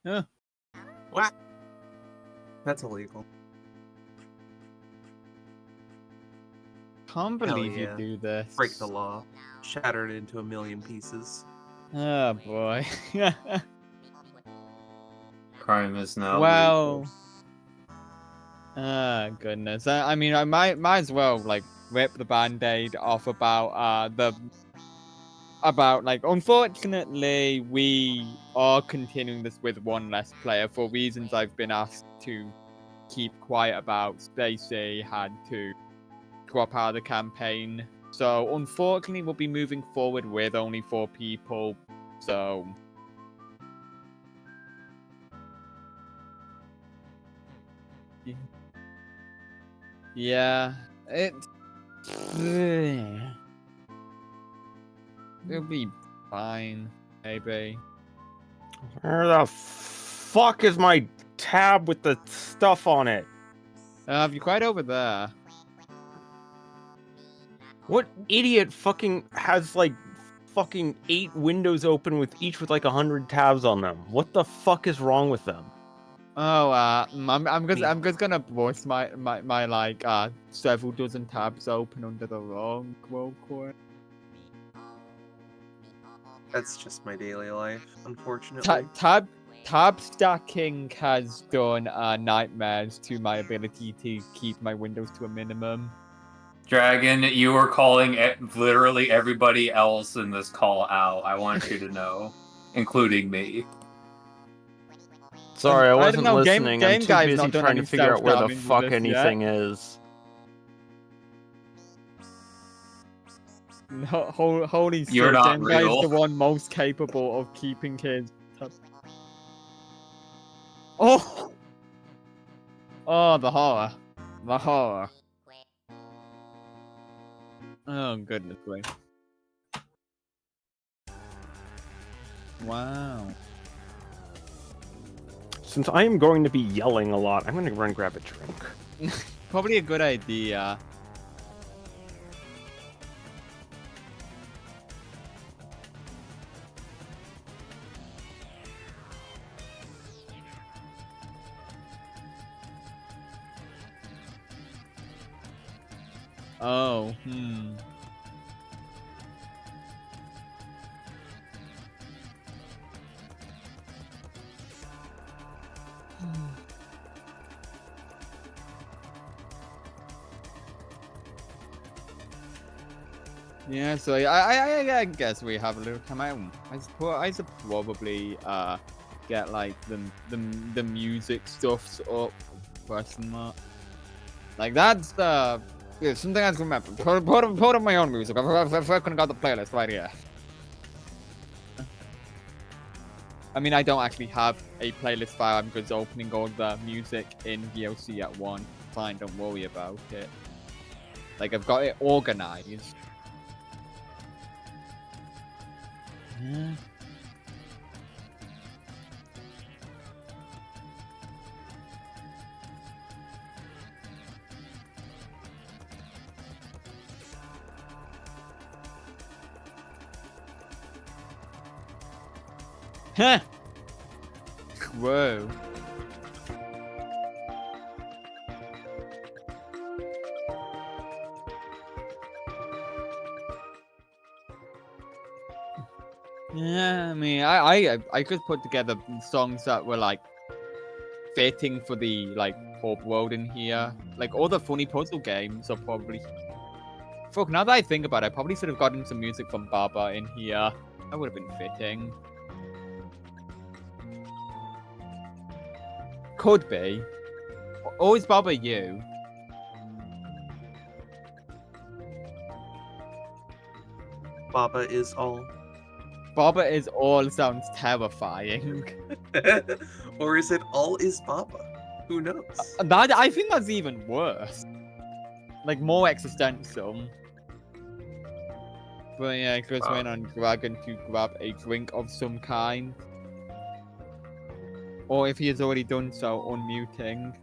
Huh. What? That's illegal. Can't Hell believe you yeah. do this. Break the law. Shatter it into a million pieces. Oh boy. Crime is now Well. legal. Ah, goodness. I mean, I might as well like rip the band-aid off about like, unfortunately we are continuing this with one less player for reasons I've been asked to keep quiet about. Stacy had to drop out of the campaign, so unfortunately we'll be moving forward with only 4 people. So yeah, it'll be fine, maybe. Where the fuck is my tab with the stuff on it? Have you quite over there? What idiot fucking has like fucking 8 windows open with each with like 100 tabs on them? What the fuck is wrong with them? Oh, I'm just gonna voice my like several dozen tabs open under the wrong quote core. That's just my daily life, unfortunately. Tab stacking has done nightmares to my ability to keep my windows to a minimum. Dragon, you were calling literally everybody else in this call out. I want you to know, including me. Sorry, I don't wasn't know, listening. I'm Game too Guy's busy not done trying to any figure out where the self-damage with fuck this anything yet. is. No, holy shit, You're not Game Guy is real. the one most capable of keeping his... Oh! Oh, the horror. The horror. Oh, goodness me. Wow. Since I am going to be yelling a lot, I'm going to run grab a drink. Probably a good idea. Oh, Yeah, so I guess we have a little time out. I suppose probably get like the music stuffs up, question mark. Like that's yeah, something I can remember. Put up my own music. I've fucking got the playlist right here. I mean, I don't actually have a playlist file. I'm just opening all the music in VOC at once. Fine, don't worry about it. Like I've got it organized. Yeah. Huh. Whoa. Yeah, I mean, I could put together songs that were like fitting for the like pop world in here. Like all the funny puzzle games are probably. Fuck, now that I think about it, I probably should have gotten some music from Baba in here. That would have been fitting. Could be. Or is Baba you? Baba is all. Baba is all sounds terrifying. Or is it all is Baba? Who knows? That I think that's even worse. Like more existential. But yeah, Chris went on Dragon to grab a drink of some kind. Or if he has already done so, unmuting.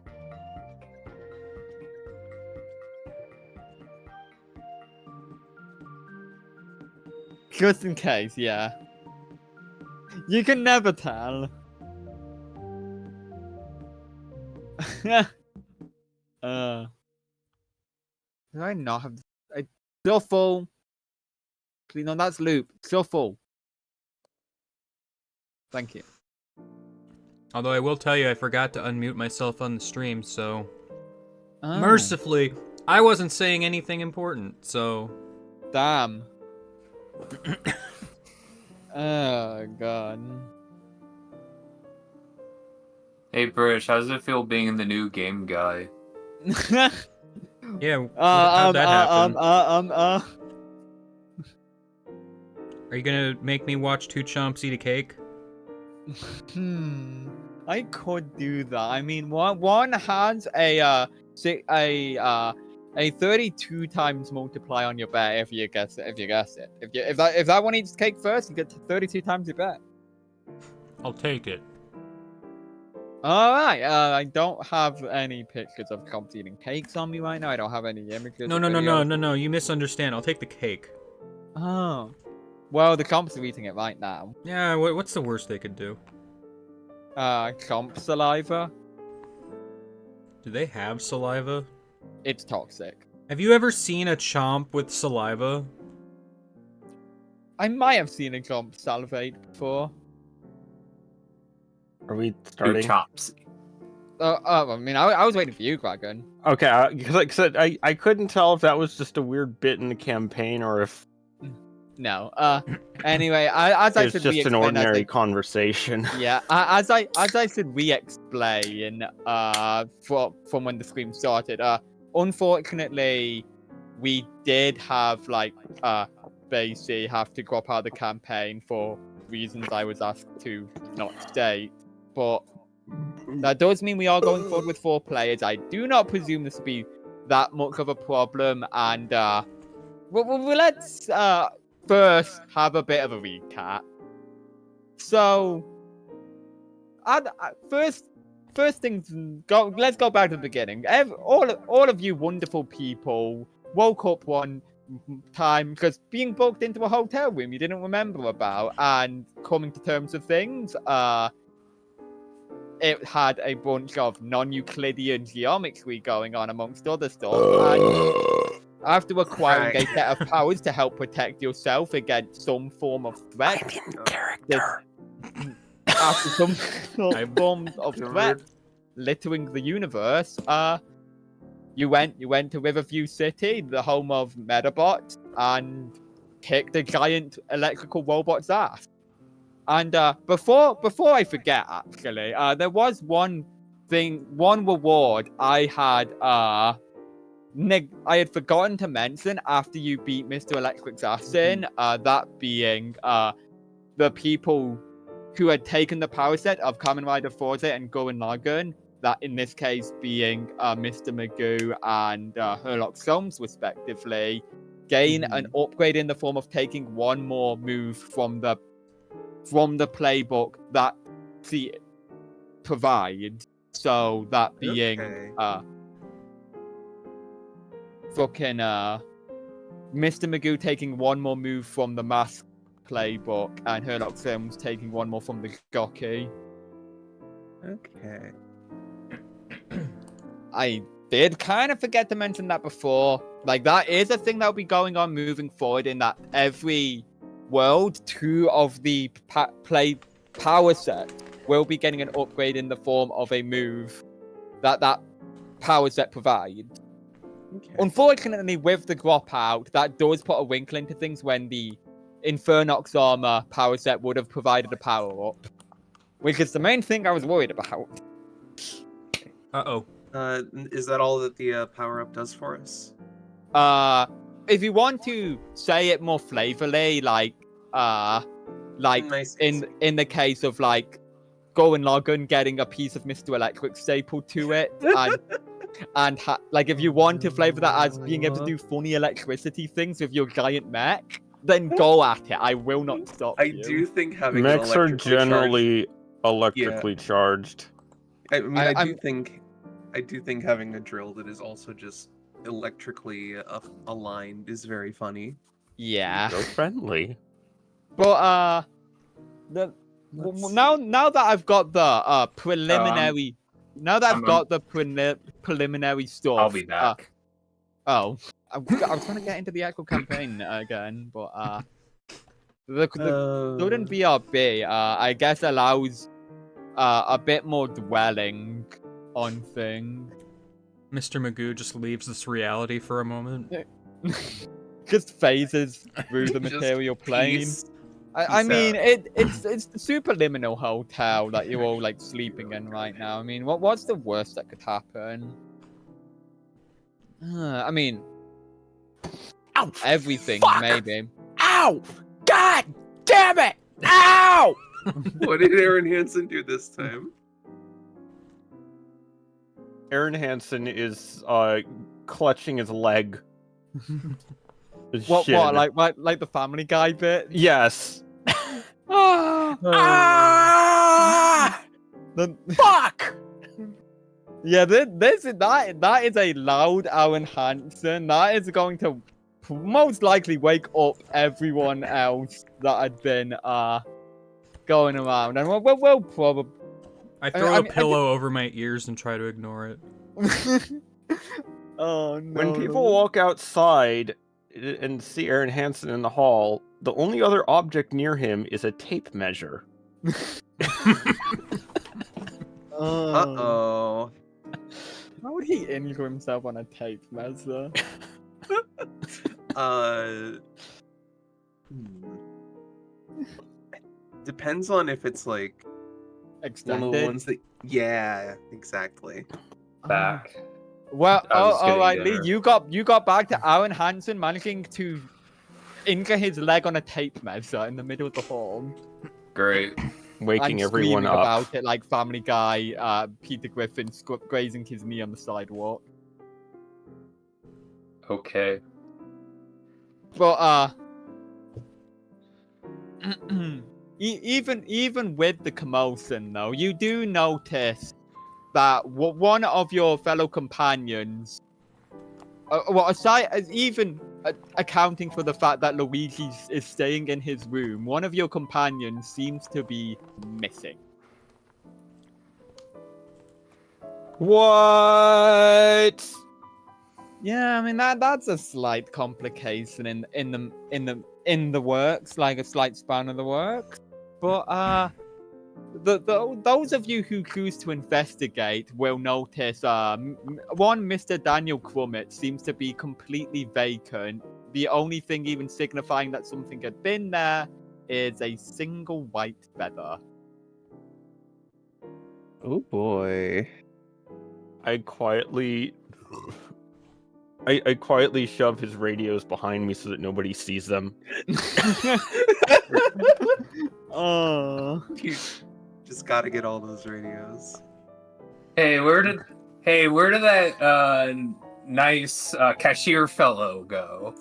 Just in case, yeah. You can never tell. Did I not have? I still full. Please, no, that's loop. Still full. Thank you. Although I will tell you, I forgot to unmute myself on the stream, so Oh, mercifully, I wasn't saying anything important. So damn. Oh god. Hey, British, how does it feel being the new game guy? yeah, how'd that happen? uh. Are you gonna make me watch two chomps eat a cake? I could do that. I mean, one has a 32 times multiply on your bet if you guess it. If that one eats cake first, you get 32 times your bet. I'll take it. All right. I don't have any pictures of comps eating cakes on me right now. I don't have any images. No. You misunderstand. I'll take the cake. Oh. Well, the comps are eating it right now. Yeah, what's the worst they could do? Comp saliva. Do they have saliva? It's toxic. Have you ever seen a chomp with saliva? I might have seen a comp salivate before. Are we Two starting? chops. I mean, I was waiting for you, Kraken. Okay, because I couldn't tell if that was just a weird bit in the campaign or if No. Anyway, as I it's said, just an ordinary conversation. Yeah. As I said, we explain. From when the stream started. Unfortunately, we did have Basie have to drop out of the campaign for reasons I was asked to not state. But that does mean we are going forward with 4 players. I do not presume this will be that much of a problem. And let's first have a bit of a recap. So, first things go. Let's go back to the beginning. All of you wonderful people woke up one time because being booked into a hotel room you didn't remember about, and coming to terms with things. It had a bunch of non-Euclidean geometry going on amongst other stuff. And after acquiring a set of powers to help protect yourself against some form of threat, after some form of threat littering the universe, you went to Riverview City, the home of Metabot, and kicked a giant electrical robot's ass. And before I forget, actually, there was one reward I had forgotten to mention after you beat Mr. Electric's ass in, that being the people who had taken the power set of Kamen Rider Forza and Gurren Lagann, that in this case being Mr. Magoo and Herlock Solms, respectively, gain an upgrade in the form of taking one more move from the playbook that she provides. So that being fucking Mr. Magoo taking one more move from the Mask playbook, and Herlock Solms taking one more from the Goki. Okay. I did kind of forget to mention that before. That is a thing that will be going on moving forward, in that every world, 2 of the play power set will be getting an upgrade in the form of a move that power set provides. Okay. Unfortunately, with the drop out, that does put a wrinkle into things when the Infernox armor power set would have provided a power up, which is the main thing I was worried about. Uh-oh. Is that all that the power up does for us? If you want to say it more flavorly, in the case of Gurren Lagann getting a piece of Mr. Electric stapled to it, and if you want to flavor that as being able to do funny electricity things with your giant mech, then go at it. I will not stop you. I do think having mechs are generally electrically charged. I mean, I do think having a drill that is also just electrically aligned is very funny. Yeah. So friendly. But now that I've got the preliminary now that I've I'm- got the preliminary stuff. I'll be back. Oh, I was trying to get into the actual campaign again, but the student BRB, I guess allows a bit more dwelling on things. Mr. Magoo just leaves this reality for a moment. Just phases through the Just material plane. peace. I peace mean, out. it's the superliminal hotel that you're all like sleeping in right now. I mean, what's the worst that could happen? I mean, Ow! everything Fuck! maybe. Ow! God damn it! Ow! What did Aaron Hansen do this time? Aaron Hansen is clutching his leg. His What shin. like the Family Guy bit? Yes. Ah! Ah! The- Fuck! yeah, that is a loud Aaron Hansen. That is going to most likely wake up everyone else that had been going around, and we'll probably. I throw I a mean, pillow over my ears and try to ignore it. Oh no! When people walk outside and see Aaron Hansen in the hall, the only other object near him is a tape measure. Uh-oh. How would he injure himself on a tape measure? Depends on if it's like Extended. one of the ones that. Yeah, exactly. Back. Well, I was all getting right, Lee, dinner. you got back to Aaron Hansen managing to injure his leg on a tape measure in the middle of the hall. Great. Waking and everyone screaming up. about it like Family Guy, Peter Griffin grazing his knee on the sidewalk. Okay. But even with the commotion though, you do notice that one of your fellow companions, well, aside as even accounting for the fact that Luigi is staying in his room, one of your companions seems to be missing. What? Yeah, I mean that's a slight complication in the works, like a slight span of the works. But those of you who choose to investigate will notice one Mr. Daniel Crummett seems to be completely vacant. The only thing even signifying that something had been there is a single white feather. Oh boy. I quietly shove his radios behind me so that nobody sees them. Oh. You just gotta get all those radios. Hey, where did that nice cashier fellow go?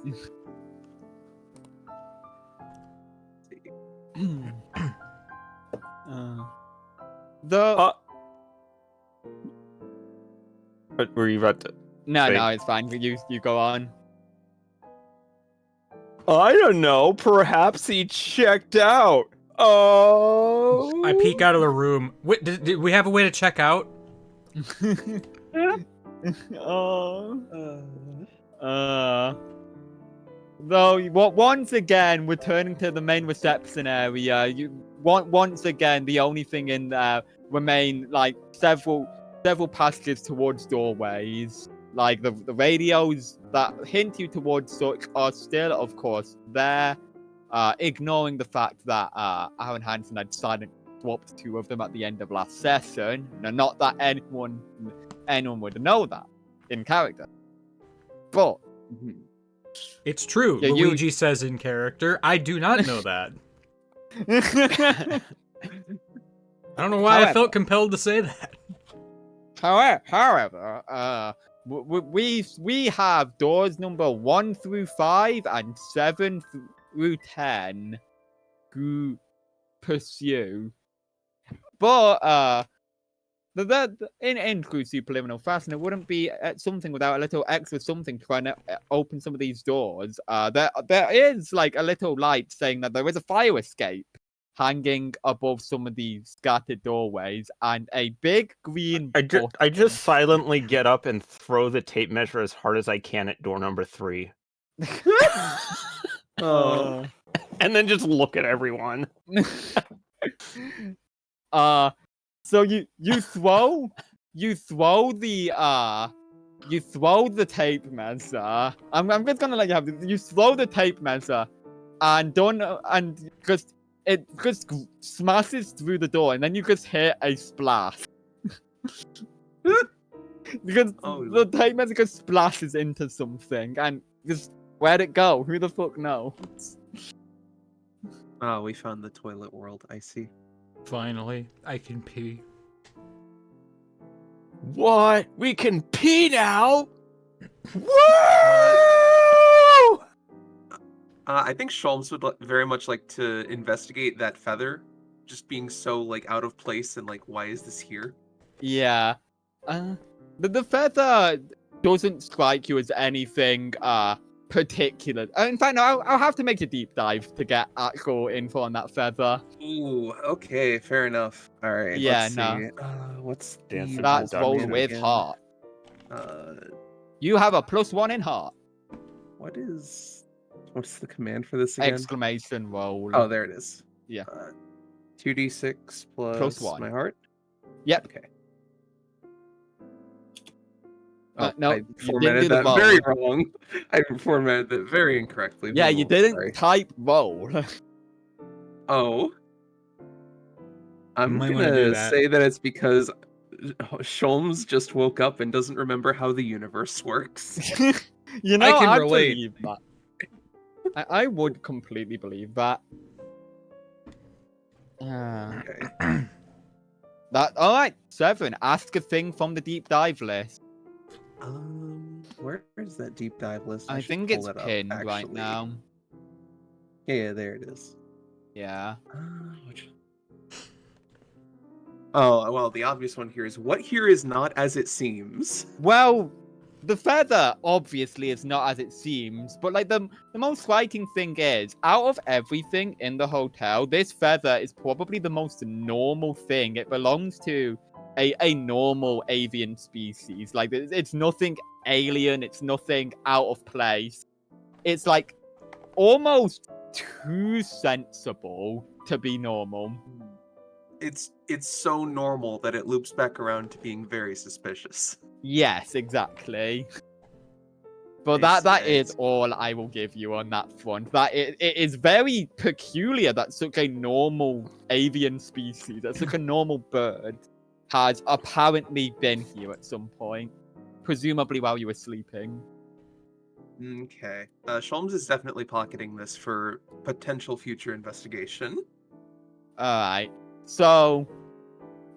The What were you about to? no, Wait. no, it's fine. You go on. I don't know. Perhaps he checked out. Oh. I peek out of the room. Wait, did we have a way to check out? Though, once again, returning to the main reception area, once again, the only thing in there remain like several passages towards doorways. Like the radios that hint you towards such are still, of course, there. Ignoring the fact that Aaron Hansen had silent swapped two of them at the end of last session. Now, not that anyone would know that in character, but It's true. Yeah, Luigi says in character. I do not know that. I don't know why I felt compelled to say that. However, we have doors number 1 through 5 and 7 through 10 who pursue. But in true subliminal fashion, it wouldn't be something without a little extra something trying to open some of these doors. There is like a little light saying that there is a fire escape hanging above some of these scattered doorways, and a big green. I button. just silently get up and throw the tape measure as hard as I can at door number 3. Oh. And then just look at everyone. So you throw the tape measure. I'm just gonna let you have this. You throw the tape measure, and just it just smashes through the door, and then you just hear a splash. Because the tape measure just splashes into something, and just where'd it go? Who the fuck knows? Oh, we found the toilet world. I see. Finally, I can pee. What? We can pee now? Woo! I think Sholmes would very much like to investigate that feather, just being so like out of place and like, why is this here? Yeah. The feather doesn't strike you as anything particular. In fact, no, I'll have to make a deep dive to get actual info on that feather. Ooh, okay, fair enough. All right, Yeah, let's no. see. What's Dancing the That's rolled Dungeon with again? heart. Uh, You have a +1 in heart. what's the command for this again? Exclamation roll. Oh, there it is. Yeah. 2d6 plus +1. my heart. Yep. Okay. No, I you didn't formatted do the that roll. very wrong. I formatted that very incorrectly. Yeah, you didn't Sorry. type roll. Oh. I'm Might wanna do gonna that. say that it's because Sholmes just woke up and doesn't remember how the universe works. You know, can I relate. believe that. I would completely believe that. Okay. All right, 7. Ask a thing from the deep dive list. Where is that deep dive list? I should think pull it's it up, pinned right actually. now. Yeah, there it is. Yeah. Oh, well, the obvious one here is what here is not as it seems. Well, the feather obviously is not as it seems, but like the most striking thing is, out of everything in the hotel, this feather is probably the most normal thing. It belongs to a normal avian species. Like it's nothing alien, it's nothing out of place. It's like almost too sensible to be normal. It's so normal that it loops back around to being very suspicious. Yes, exactly. But I that see. is all I will give you on that front. That it is very peculiar that such a normal avian species, that such a normal bird, has apparently been here at some point, presumably while you were sleeping. Okay. Sholmes is definitely pocketing this for potential future investigation. All right. So,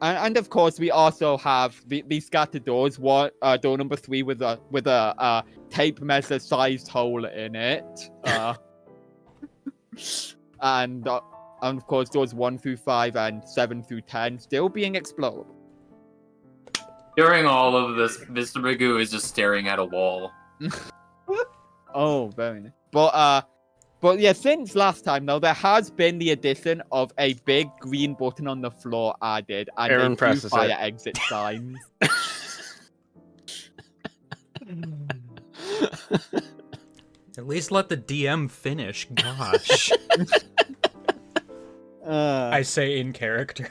and of course, we also have the scattered doors. Door number 3 with a tape measure sized hole in it. And of course, doors 1 through 5 and 7 through 10 still being explored. During all of this, Mr. Magoo is just staring at a wall. Oh, very nice. But yeah, since last time though, there has been the addition of a big green button on the floor added, and Aaron a few presses fire it. exit signs. At least let the DM finish. Gosh. I say in character.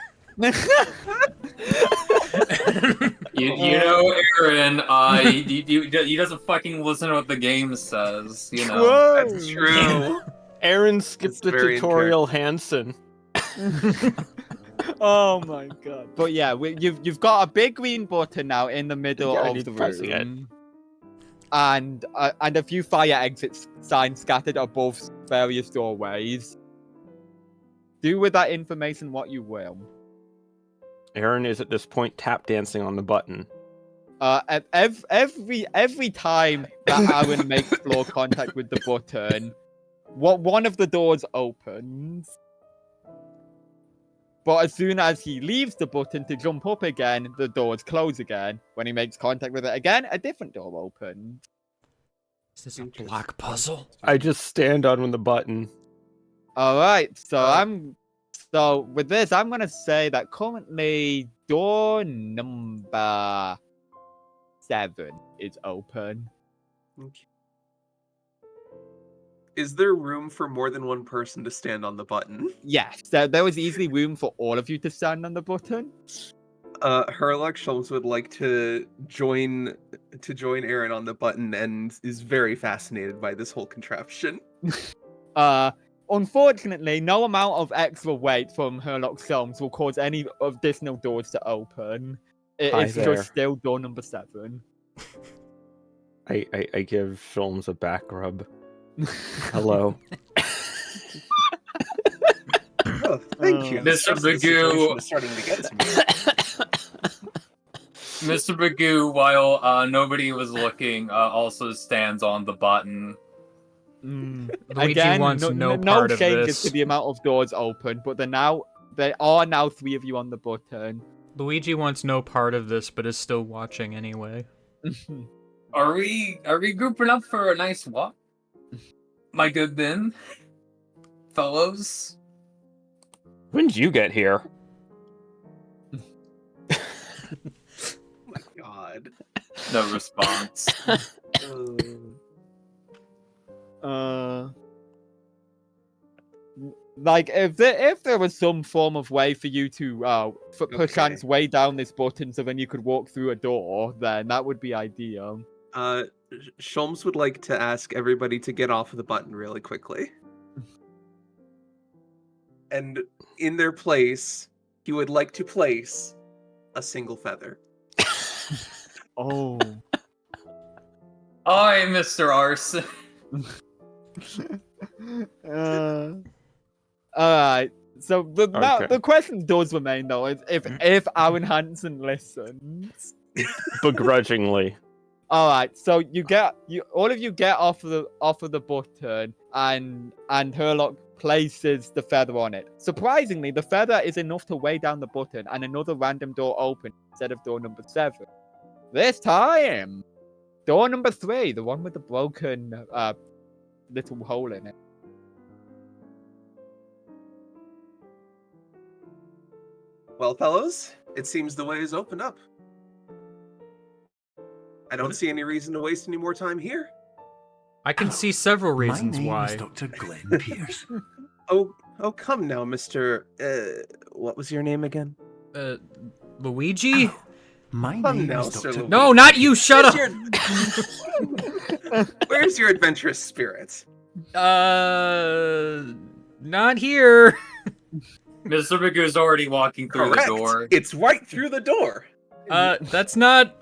You know, Aaron, he doesn't fucking listen to what the game says, you know. Whoa! That's true. Aaron skipped It's the very in tutorial Hansen. Oh my god! But yeah, you've got a big green button now in the middle Yeah, of he's the pressing it. room, and a few fire exit signs scattered above various doorways. Do with that information what you will. Aaron is at this point tap dancing on the button. Every time that Aaron makes floor contact with the button, one of the doors opens. But as soon as he leaves the button to jump up again, the doors close again. When he makes contact with it again, a different door opens. Is this a block puzzle? I just stand on the button. All right, so I'm So with this, I'm gonna say that currently door number 7 is open. Okay. Is there room for more than one person to stand on the button? Yes, there was easily room for all of you to stand on the button. Herlock Sholmes would like to join Aaron on the button and is very fascinated by this whole contraption. Unfortunately, no amount of extra weight from Herlock Sholmes will cause any additional doors to open. Hi It's there. just still door number 7. I give Sholmes a back rub. Hello. Oh, thank you. Mr. The Magoo. situation is starting to get to me. Mr. Magoo, while nobody was looking, also stands on the button. Luigi Again, wants no no part of changes this. to the amount of doors open, but there are now 3 of you on the button. Luigi wants no part of this, but is still watching anyway. Are we grouping up for a nice walk? My good men, fellows. When did you get here? Oh my god. No response. Like if there was some form of way for you to perchance Okay. way down this button so then you could walk through a door, then that would be ideal. Sholmes would like to ask everybody to get off of the button really quickly. And in their place, he would like to place a single feather. Oh. Hi, Mr. Arson. Alright. So Okay. the question does remain though, is if Aaron Hansen listens. Begrudgingly. Alright, so all of you get off of the button and Herlock places the feather on it. Surprisingly, the feather is enough to weigh down the button and another random door opens instead of door number 7. This time, door number 3, the one with the broken little hole in it. Well, fellows, it seems the way is opened up. I don't see any reason to waste any more time here. I can see several reasons My name why. is Dr. Glenn Pierce. Oh, come now, Mr. What was your name again? Luigi? My Come name now, is Sir Dr. Luigi. No, not you! Shut up! Where's your adventurous spirit? Not here. Mr. Magoo's already walking through Correct. the door. It's right through the door. That's not.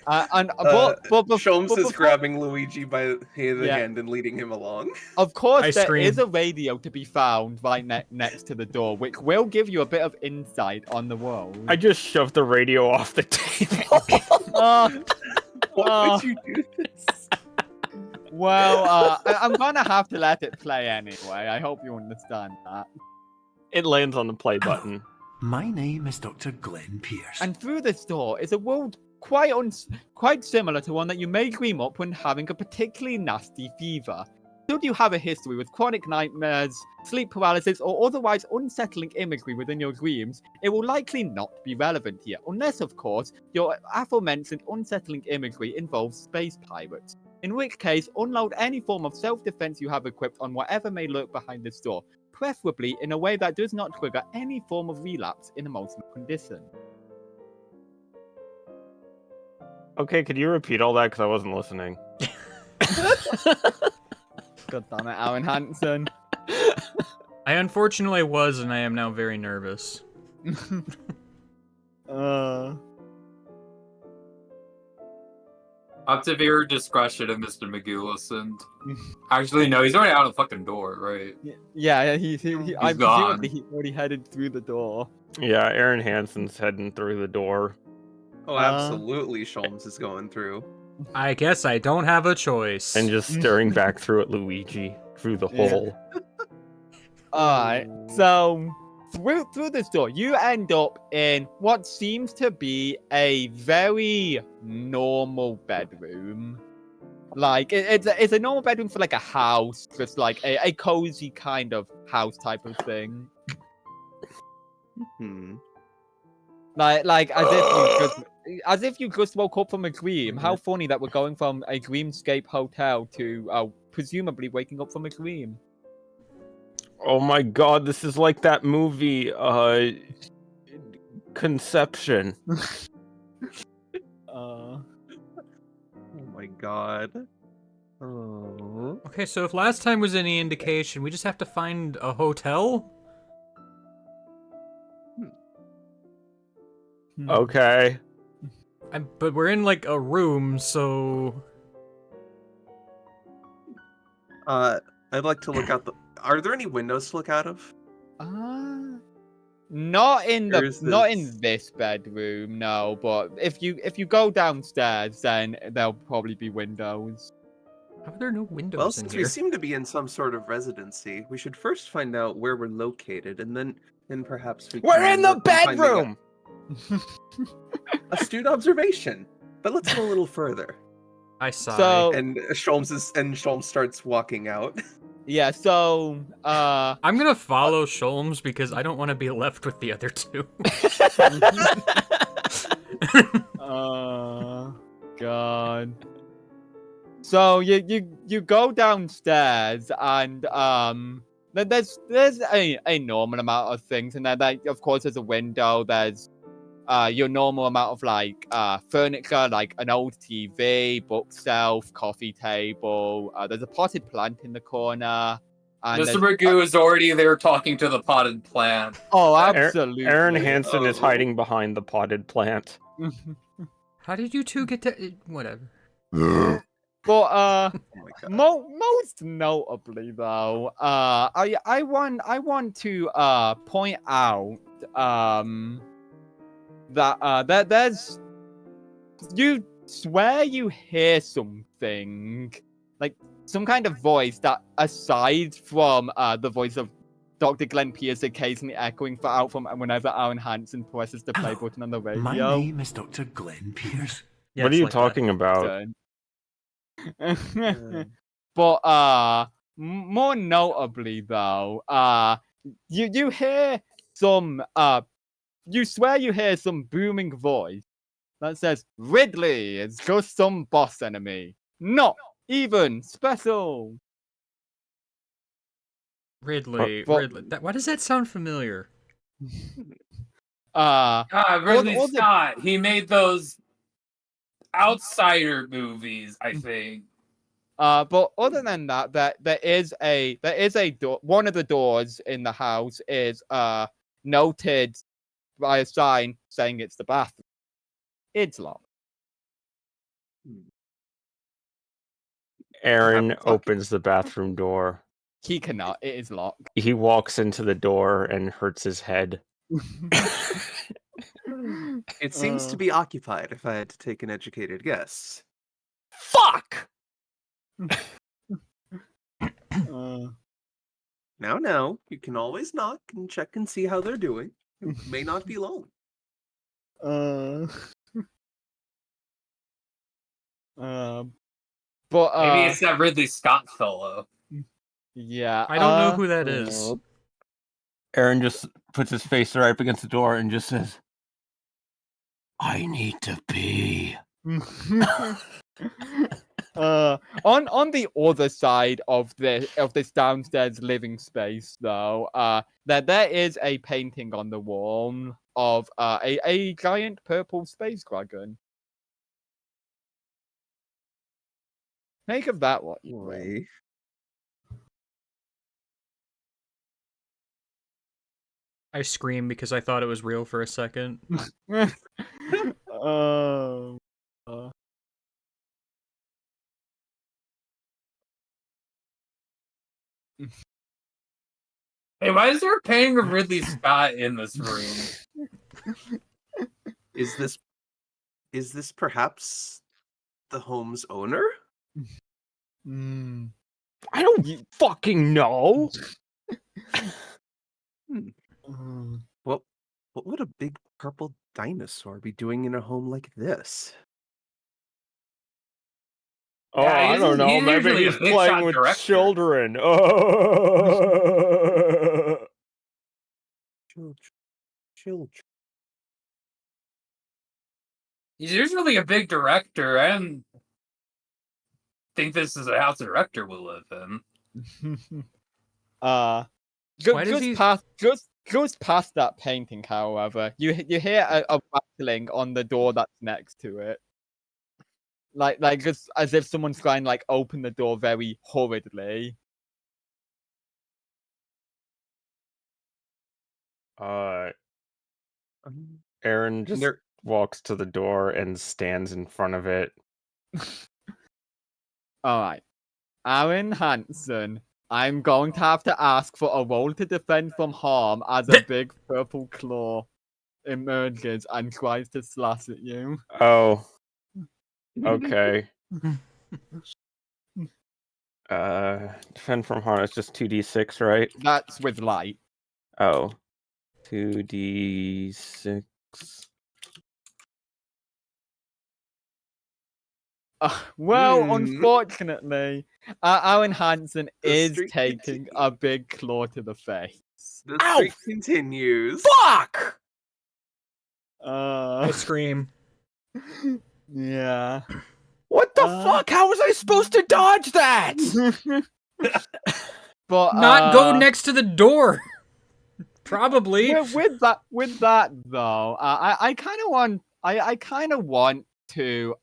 Sholmes is grabbing Luigi by the Yeah. hand and leading him along. Of course, I there scream. is a radio to be found right next to the door, which will give you a bit of insight on the world. I just shoved the radio off the table. Why would you do this? Well, I'm gonna have to let it play anyway. I hope you understand that. It lands on the play button. My name is Dr. Glenn Pierce. And through this door is a world quite similar to one that you may dream up when having a particularly nasty fever. Should you have a history with chronic nightmares, sleep paralysis, or otherwise unsettling imagery within your dreams, it will likely not be relevant here, unless, of course, your aforementioned unsettling imagery involves space pirates. In which case, unload any form of self-defense you have equipped on whatever may lurk behind this door, preferably in a way that does not trigger any form of relapse in emotional condition. Okay, could you repeat all that? Because I wasn't listening. God damn it, Aaron Hansen. I unfortunately was, and I am now very nervous. Up to your discretion if Mr. Magoo listened. Actually, no, he's already out of the fucking door, right? Yeah, I'm gone. presumably he already headed through the door. Yeah, Aaron Hansen's heading through the door. Oh, absolutely, Sholmes is going through. I guess I don't have a choice. And just staring back through at Luigi, through the Yeah. hole. Alright, so through this door, you end up in what seems to be a very normal bedroom. Like it's a normal bedroom for like a house, just like a cozy kind of house type of thing. Hmm. Like as if you just woke up from a dream. How funny that we're going from a dreamscape hotel to presumably waking up from a dream. Oh my god, this is like that movie, Conception. Oh my god. Oh. Okay, so if last time was any indication, we just have to find a hotel? Okay. But we're in like a room, so I'd like to look out the. Are there any windows to look out of? Not in Or is not this- in this bedroom, no. But if you go downstairs, then there'll probably be windows. how are there no windows Well, in since here? we seem to be in some sort of residency, we should first find out where we're located, and then perhaps we We're can in the work on finding bedroom! Astute observation. But let's go a little further. I sigh. So And Sholmes starts walking out. yeah, so I'm gonna follow Sholmes because I don't want to be left with the other two. God. So you go downstairs and there's a normal amount of things, and then like, of course there's a window. There's your normal amount of like furniture, like an old TV, bookshelf, coffee table. There's a potted plant in the corner. And Mr. Magoo is already there talking to the potted plant. oh, Aaron- absolutely. Aaron Hansen is Oh. hiding behind the potted plant. How did you two get to whatever? But Oh my god. most notably though, I want to point out that there's you swear you hear something like some kind of voice that aside from the voice of Dr. Glenn Pierce occasionally echoing out from whenever Aaron Hansen presses the play Hello, button on the My radio. name is Dr. Glenn Pierce. Yeah, What are it's you like that. talking about? Done. But more notably though, you hear some you swear you hear some booming voice that says Ridley is just some boss enemy, not even special. Ridley. But- Ridley. Why does that sound familiar? Ridley all the- Scott. He made those Outsider movies, I think. But other than that, there is a door. One of the doors in the house is noted by a sign saying it's the bathroom. It's locked. Aaron Happens. opens the bathroom door. He cannot. It is locked. He walks into the door and hurts his head. It seems to be occupied, if I had to take an educated guess. Fuck! Now, you can always knock and check and see how they're doing. It may not be long. But Maybe it's that Ridley Scott fellow. yeah. I don't know who that is. Aaron just puts his face right up against the door and just says, I need to pee. On the other side of this downstairs living space, though, there is a painting on the wall of a giant purple space dragon. Make of that what you will. Boy. I screamed because I thought it was real for a second. Oh. Hey, why is there a painting of Ridley Scott in this room? Is this perhaps the home's owner? Mm. I don't fucking know. What would a big purple dinosaur be doing in a home like this? Oh, Yeah, I he's don't know. usually Maybe a he's big playing shot with director. children. Oh. He's usually a big director. I don't think this is a house the director will live in. uh, Why does he- just past that painting, however, you hear a rattling on the door that's next to it, like just as if someone's trying to like open the door very hurriedly. Aaron just There- walks to the door and stands in front of it. All right, Aaron Hansen. I'm going to have to ask for a roll to defend from harm as a big purple claw emerges and tries to slash at you. Oh. Okay. Defend from harm. It's just 2d6, right? That's with light. Oh. 2d6. Well, Hmm. unfortunately, Aaron Hansen The is streak taking a big claw to the face. The Ow! streak continues. Fuck! I scream. Yeah. What the fuck? How was I supposed to dodge that? But Not go next to the door. Probably. with that though, I kind of want to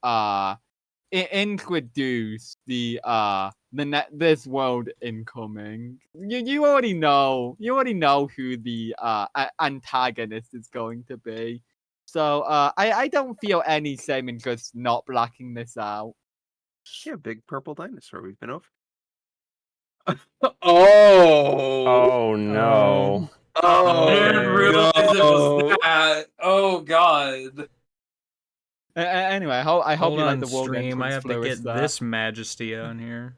introduce this world incoming. You already know who the antagonist is going to be. So I don't feel any shame in just not blacking this out. Yeah, big purple dinosaur. We've been over. Oh no. I didn't realize it no. was that. Oh god. Anyway, I hope Hold you like on, the world stream. I entrance have to fluids get there. this majesty on here.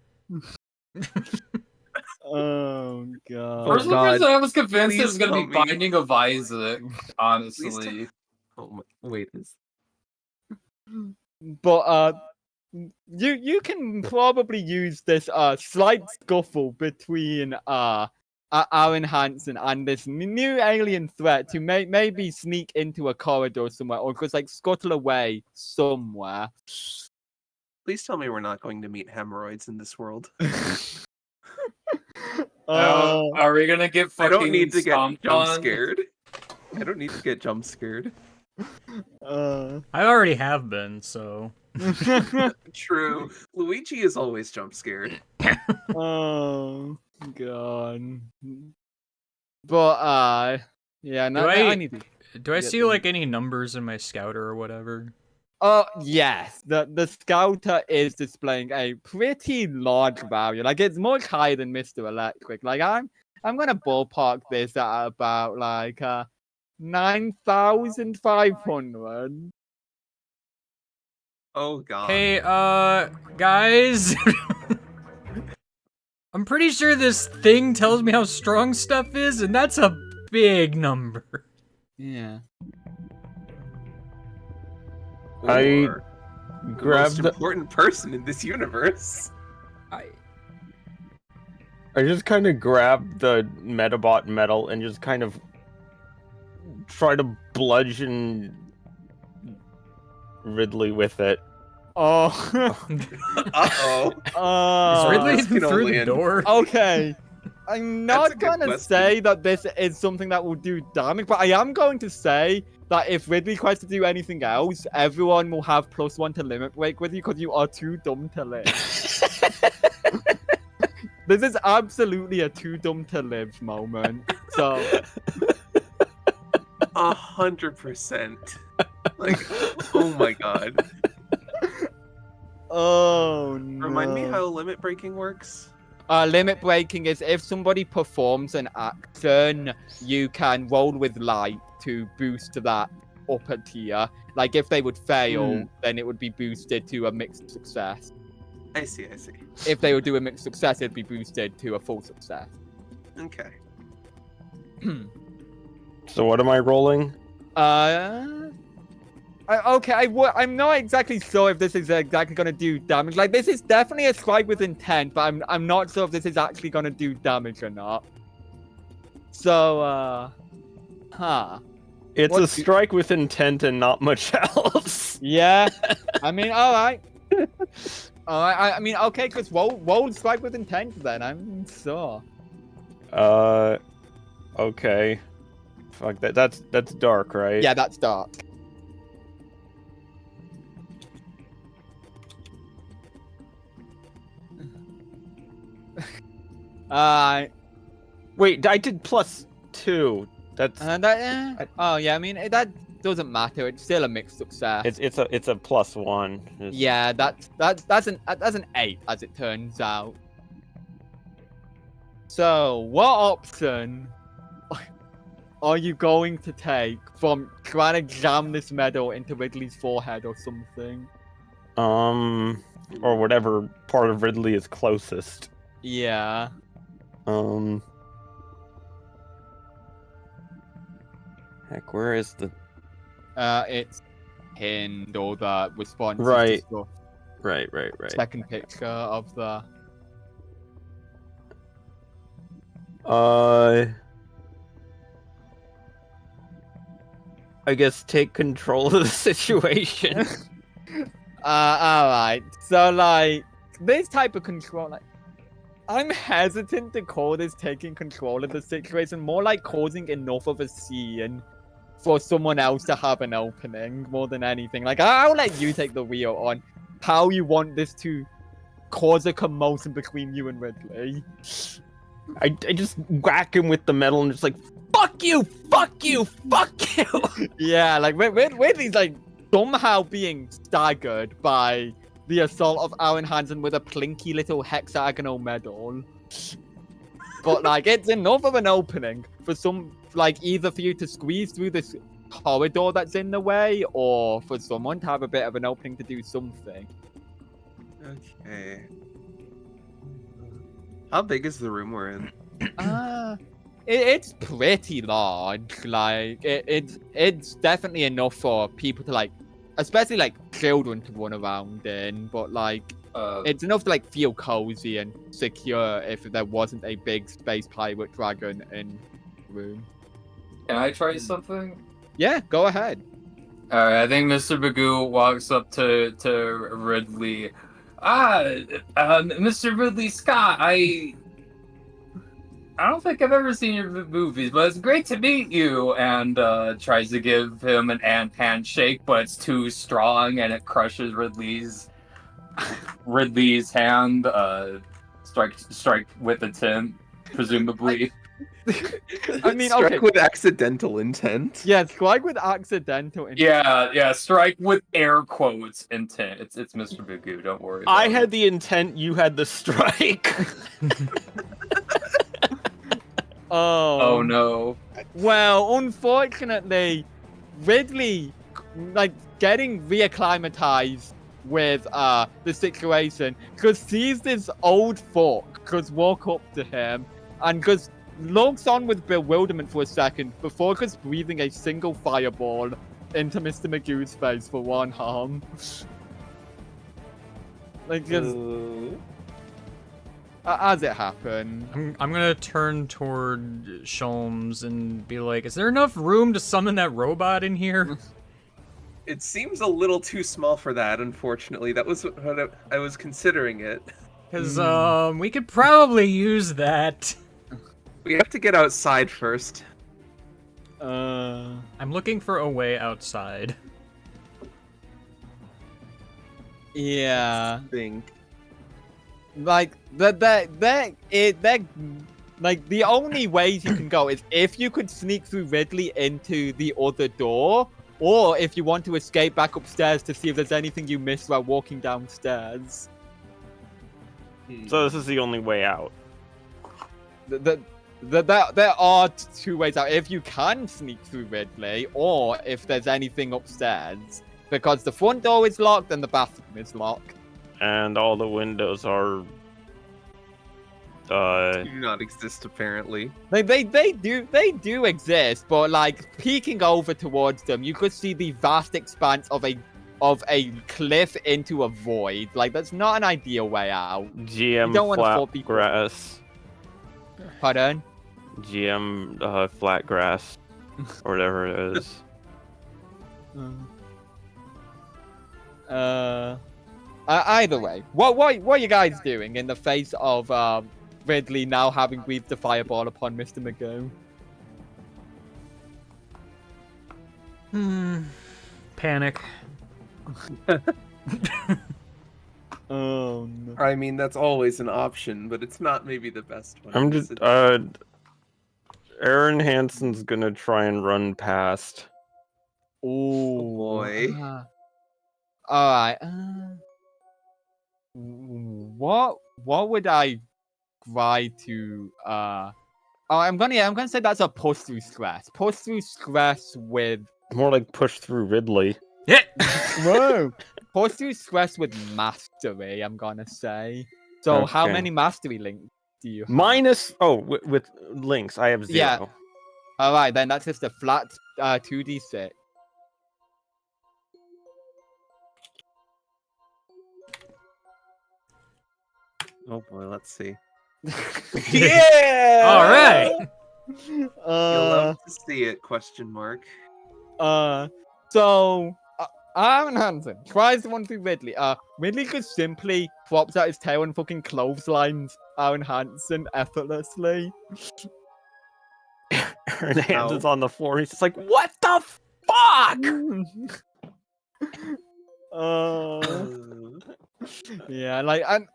Oh god. For some God. reason, I was convinced it Please was going to be tell me. Binding of Isaac, honestly. Oh my, wait, is But you can probably use this slight scuffle between Aaron Hansen and this new alien threat to maybe sneak into a corridor somewhere or just like scuttle away somewhere. please tell me we're not going to meet hemorrhoids in this world. Are we going to get I fucking don't need to get stomped jump on? scared. I don't need to get jump scared. I already have been, so. True. Luigi is always jump scared. Oh god. But yeah, no, I need to. Do I get see them. like any numbers in my scouter or whatever? Oh yes, the scouter is displaying a pretty large value. Like it's much higher than Mr. Electric. Like I'm gonna ballpark this at about like 9,500. Oh god. Hey, guys. I'm pretty sure this thing tells me how strong stuff is, and that's a big number. Yeah. I Or the grab most the. important person in this universe. I just kind of grab the Metabot metal and just kind of try to bludgeon Ridley with it. Oh. Uh-oh. Is Ridley this can through only the end- door? Okay. I'm That's a not good gonna question. say that this is something that will do damage, but I am going to say that if Ridley tries to do anything else, everyone will have +1 to limit break with you because you are too dumb to live. This is absolutely a too dumb to live moment. So 100%. Like, oh my god. oh no. Remind me how limit breaking works? Limit breaking is if somebody performs an action, you can roll with light to boost that upper tier. Like if they would fail, then it would be boosted to a mixed success. I see. If they would do a mixed success, it'd be boosted to a full success. Okay. So what am I rolling? I I'm not exactly sure if this is exactly gonna do damage. Like, this is definitely a strike with intent, but I'm not sure if this is actually gonna do damage or not. So, It's What a do- strike with intent and not much else. yeah. I mean, all right. I mean, okay, because roll strike with intent then. I'm sure. Okay. Fuck that. That's dark, right? Yeah, that's dark. Wait, I did +2. That's Oh yeah, I mean that doesn't matter. It's still a mixed success. it's a +1. Yeah, that's an 8 as it turns out. So, what option are you going to take from trying to jam this medal into Ridley's forehead or something? Or whatever part of Ridley is closest. Yeah. Heck, where is the? It's pinned or the response. is Right. just the Right. second picture of the. I guess take control of the situation. Alright. So, like, this type of control, like, I'm hesitant to call this taking control of the situation, more like causing enough of a scene for someone else to have an opening more than anything. Like, I'll let you take the wheel on how you want this to cause a commotion between you and Ridley. I just whack him with the metal and just like, fuck you, fuck you, fuck you. Yeah, like, Ridley's, like, somehow being staggered by the assault of Aaron Hansen with a plinky little hexagonal medal. But, like, it's enough of an opening for either for you to squeeze through this corridor that's in the way, or for someone to have a bit of an opening to do something. Okay. How big is the room we're in? It's pretty large. Like, it's definitely enough for people to, like, especially, like, children to run around in, but, like, it's enough to, like, feel cozy and secure if there wasn't a big space pirate dragon in the room. Can I try something? Yeah, go ahead. Alright, I think Mr. Magoo walks up to Ridley. Mr. Ridley Scott, I don't think I've ever seen your movies, but it's great to meet you. And tries to give him an handshake, but it's too strong and it crushes Ridley's hand. Strike with intent, presumably. I mean, Strike okay. with accidental intent. Yeah, strike with accidental. Yeah, strike with air quotes intent. It's Mr. Magoo, don't worry. I about had it. the intent, you had the strike. Oh no. Well, unfortunately, Ridley, like, getting reacclimatized with the situation, just sees this old folk just walk up to him and just looks on with bewilderment for a second before just breathing a single fireball into Mr. Magoo's face for one harm. Like, just as it happened. I'm gonna turn toward Sholmes and be like, is there enough room to summon that robot in here? It seems a little too small for that, unfortunately. That was what I was considering it. Because, we could probably use that. We have to get outside first. I'm looking for a way outside. Yeah. Think. Like, like, the only ways you can go is if you could sneak through Ridley into the other door, or if you want to escape back upstairs to see if there's anything you missed while walking downstairs. So this is the only way out. There are two ways out. If you can sneak through Ridley, or if there's anything upstairs. Because the front door is locked and the bathroom is locked. And all the windows are Uh, Do not exist apparently. They do exist, but like peeking over towards them, you could see the vast expanse of a cliff into a void. Like that's not an ideal way out. GM don't wanna flat fault people. grass. Pardon? GM flat grass, or whatever it is. Either way, what are you guys doing in the face of Ridley now having breathed the fireball upon Mr. Magoo? Panic. Oh no. I mean, that's always an option, but it's not maybe the best one. I'm because just it- Aaron Hansen's gonna try and run past. Oh boy. All right. What would I try to Oh, I'm gonna say that's a push through stress. Push through stress with More like push through Ridley. Yeah. whoa. Push through stress with mastery. I'm gonna say. So how Okay. many mastery links do you have? Minus with links, I have 0. Yeah. All right, then that's just a flat 2d6. Oh boy, let's see. Yeah. All right. You'll love to see it? Question mark. So Aaron Hansen tries to one through Ridley. Ridley just simply flops out his tail and fucking clotheslines Aaron Hansen effortlessly. Aaron Hansen's on the floor. He's just like, what the fuck? Yeah, like I'm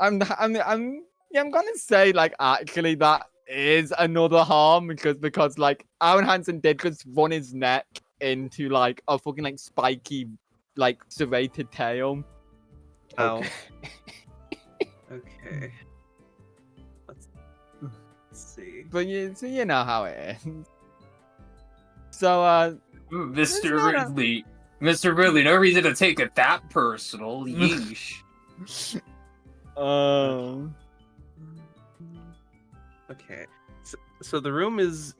gonna say like actually that is another harm because like Aaron Hansen did just run his neck into like a fucking like spiky like serrated tail. Ow. Okay. Let's see. But you know how it is. So Mr. not a- Ridley. Mr. Ridley, no reason to take it that personal. Yeesh. Okay. So the room is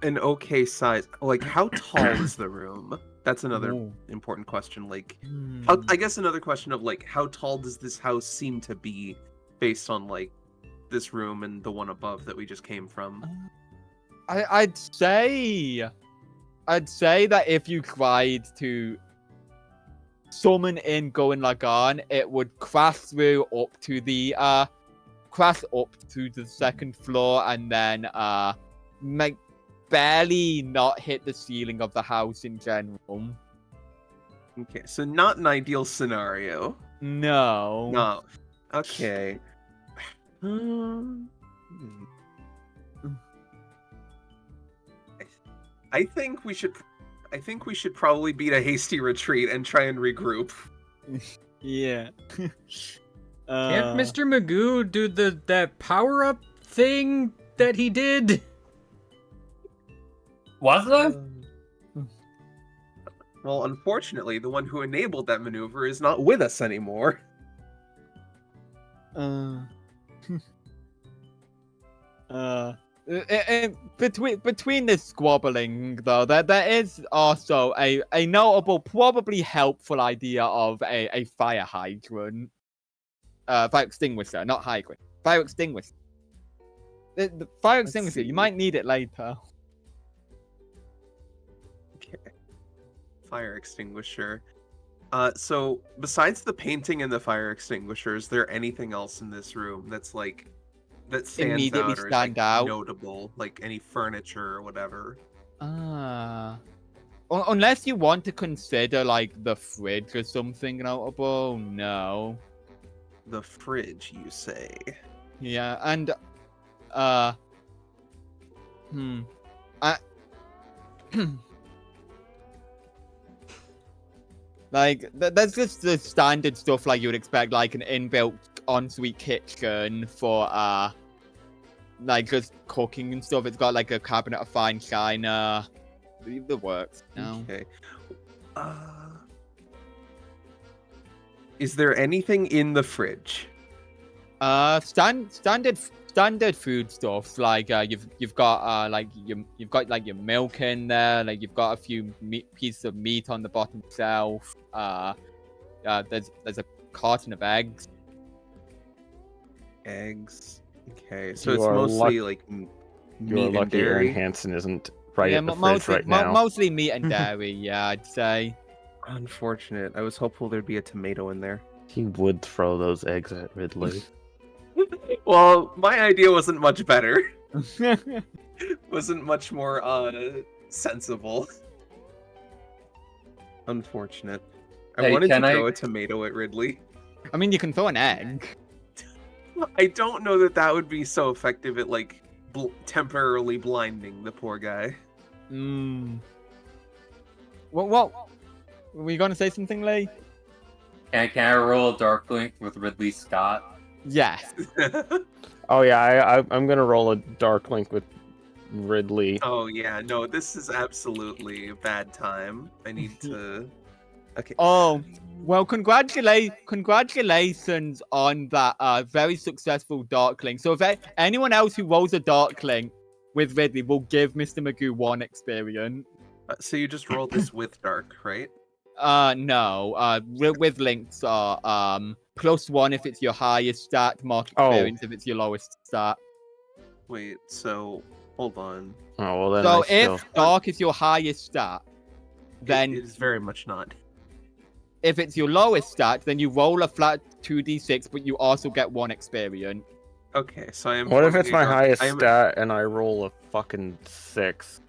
an okay size. Like, how tall is the room? That's another Ooh. important question. Like, Hmm. I guess another question of like, how tall does this house seem to be based on like this room and the one above that we just came from? I'd say that if you tried to summon in Going Lagan, it would crash through up to the second floor and then make barely not hit the ceiling of the house in general. Okay, so not an ideal scenario. No. No. Okay. I think we should probably beat a hasty retreat and try and regroup. Yeah. Can't Mr. Magoo do that power up thing that he did? Was that? Well, unfortunately, the one who enabled that maneuver is not with us anymore. Between this squabbling though, there is also a notable, probably helpful idea of a fire hydrant, fire extinguisher, not hydrant, fire extinguisher. The fire extinguisher, you see. might need it later. Okay. Fire extinguisher. So besides the painting and the fire extinguisher, is there anything else in this room that's like that stands Immediately out or is, stand like, out? notable, like any furniture or whatever? Unless you want to consider like the fridge or something notable, no. The fridge, you say? Yeah, and like that's just the standard stuff like you would expect, like an inbuilt ensuite kitchen for like just cooking and stuff. It's got like a cabinet of fine china. The works. No. Okay. Is there anything in the fridge? Standard foodstuffs like you've got like your milk in there, like you've got a few pieces of meat on the bottom shelf. There's a carton of eggs. Eggs. Okay, so You it's are mostly luck- like You're meat and lucky Aaron dairy. Hansen isn't right Yeah, at the fridge right now. mostly meat and dairy. Yeah, I'd say. Unfortunate. I was hopeful there'd be a tomato in there. He would throw those eggs at Ridley. Well, my idea wasn't much better. Wasn't much more sensible. Unfortunate. I Hey, wanted to can I- throw a tomato at Ridley. I mean, you can throw an egg. I don't know that that would be so effective at like temporarily blinding the poor guy. What? Were you gonna say something, Lee? Can I roll a Dark Link with Ridley Scott? Yes. Oh yeah, I'm gonna roll a dark link with Ridley. Oh yeah, no, this is absolutely a bad time. I need to. Okay. Oh, well, congratulations on that very successful Dark Link. So if anyone else who rolls a Dark Link with Ridley will give Mr. Magoo 1 experience. So you just rolled this with dark, right? No. With links are +1 if it's your highest stat, mark experience if it's your lowest stat. Wait, so hold on. Oh well then. So I still... if Dark is your highest stat, then it is very much not. if it's your lowest stat, then you roll a flat 2d6, but you also get 1 experience. Okay, so I am. What if it's my dark. highest I am- stat and I roll a fucking 6?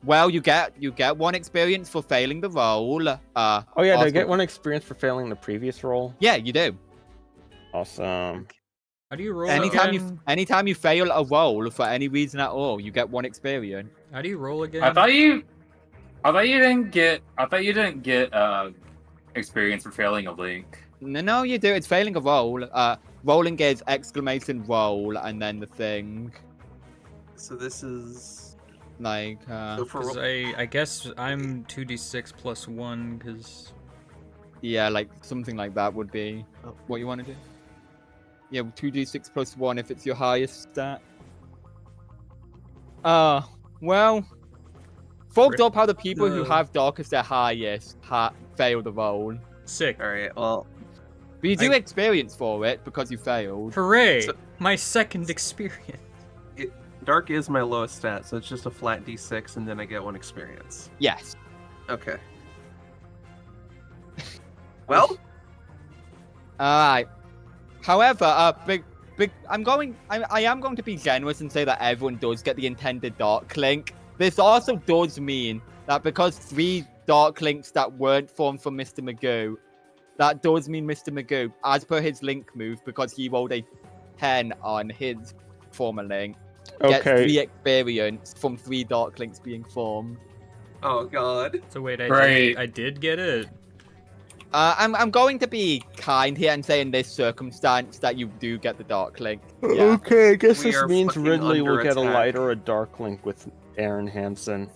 Well, you get 1 experience for failing the roll. Oh yeah, did I also- get 1 experience for failing the previous roll? Yeah, you do. Awesome. How do you roll Anytime again? you fail a roll for any reason at all, you get 1 experience. How do you roll again? I thought you didn't get experience for failing a link. No, you do. It's failing a roll. Rolling is exclamation roll and then the thing So this is. like So for 'Cause ro- I guess I'm 2d6 plus 1 because yeah, like something like that would be what you want to do. Yeah, 2d6 plus 1 if it's your highest stat. Well, fucked up how the people who have dark as their highest fail the roll. sick. All right. Well, But you do experience for it because you failed. Hooray! So- My second experience. dark is my lowest stat, so it's just a flat d6, and then I get 1 experience. Yes. Okay. Well, Alright. However, I am going to be generous and say that everyone does get the intended Dark Link. This also does mean that because 3 Dark Links that weren't formed from Mr. Magoo, that does mean Mr. Magoo, as per his link move, because he rolled a 10 on his former link, gets 3 experience from 3 Dark Links being formed. oh god. So wait, Right. I did get it. I'm going to be kind here and say in this circumstance that you do get the Dark Link. Yeah. Okay, I guess We this are means fucking Ridley will under get a attack. light or a dark link with Aaron Hansen.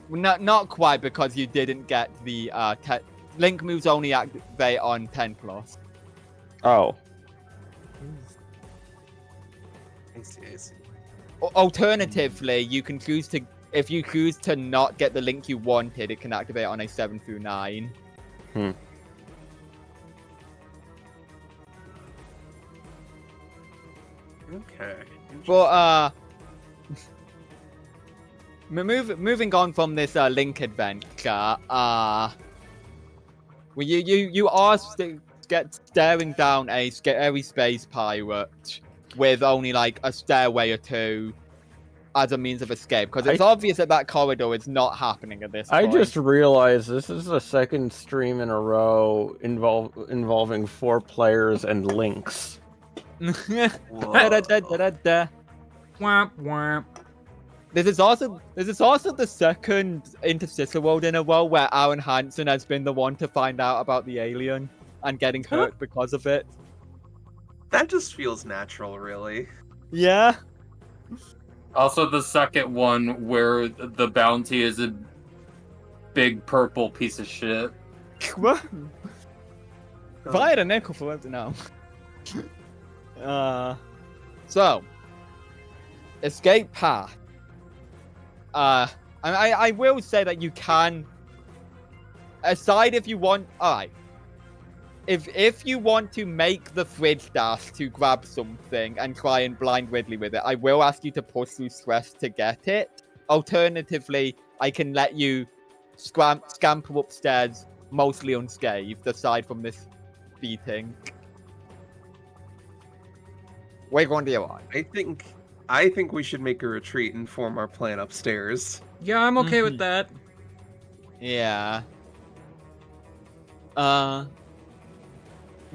Not quite, because you didn't get the link moves only activate on 10+. Oh. I see. Alternatively, you can choose to, if you choose to not get the link you wanted, it can activate on a 7 through 9. Okay. But moving on from this link adventure, well, you are staring down a scary space pirate with only like a stairway or 2 as a means of escape, because it's obvious that corridor is not happening at this point. I just realized this is the second stream in a row involving 4 players and links. Da-da-da-da-da-da. Womp womp. This is also the second Interstitial world in a row where Aaron Hansen has been the one to find out about the alien and getting hurt because of it. That just feels natural, really. Yeah. Also, the second one where the bounty is a big purple piece of shit. What? If I had a nickel for it, no. So, escape path. I will say that you can. Aside if you want, alright. If you want to make the fridge dash to grab something and try and blind Ridley with it, I will ask you to push through stress to get it. Alternatively, I can let you scamper upstairs mostly unscathed, aside from this beating. Which one do you want? I think we should make a retreat and form our plan upstairs. Yeah, I'm okay with that. Yeah.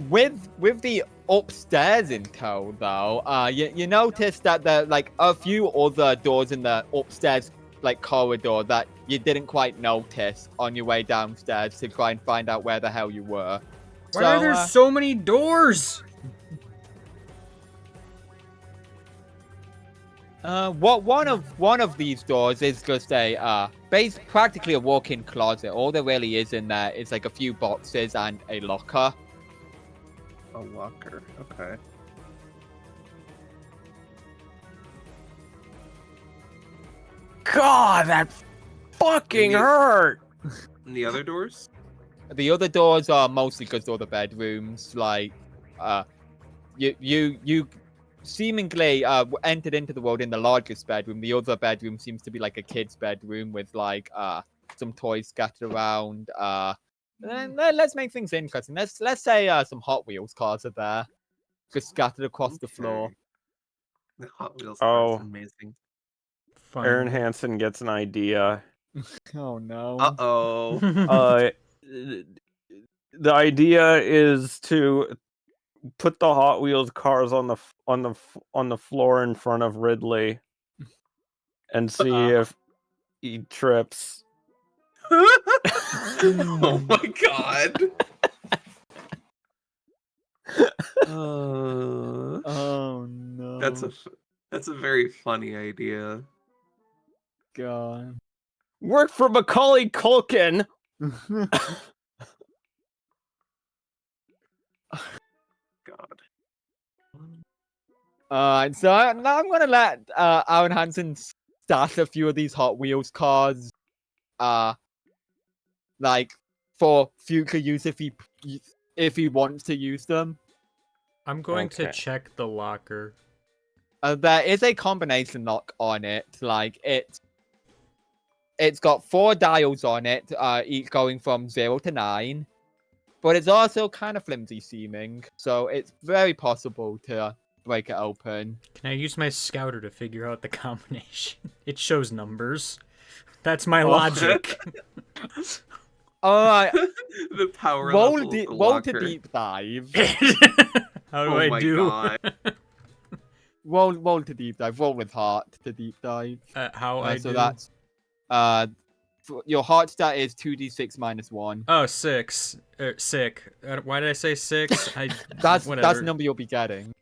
With the upstairs in tow, though, you notice that there are like a few other doors in the upstairs like corridor that you didn't quite notice on your way downstairs to try and find out where the hell you were. Why are there so many doors? One of these doors is just a practically a walk-in closet. All there really is in there is like a few boxes and a locker. A locker. Okay. God, that fucking hurt. And the other doors? The other doors are mostly just all the bedrooms. Like, you seemingly entered into the world in the largest bedroom. The other bedroom seems to be like a kid's bedroom with like some toys scattered around. Then let's make things interesting. Let's say some Hot Wheels cars are there, just scattered across the floor. Okay. The Hot Wheels Oh. are amazing. Aaron Finally. Hansen gets an idea. Oh no. Uh-oh. The idea is to put the Hot Wheels cars on the floor in front of Ridley, and see if he trips. Oh my god. Oh no. That's a very funny idea. God. Work for Macaulay Culkin. God. So now I'm gonna let Aaron Hansen stash a few of these Hot Wheels cars, like for future use if he wants to use them. I'm going to Okay. check the locker. There is a combination lock on it. Like it's got 4 dials on it, each going from 0 to 9. But it's also kind of flimsy seeming, so it's very possible to break it open. Can I use my scouter to figure out the combination? It shows numbers. That's my Oh. logic. Alright, The power roll level of the roll to locker. deep dive. How do Oh I my do? god. Roll to deep dive. Roll with heart to deep dive. How I So do? that's your heart stat is 2d6 minus 1. Oh, 6. Sick. Why did I say 6? That's whatever. the number you'll be getting.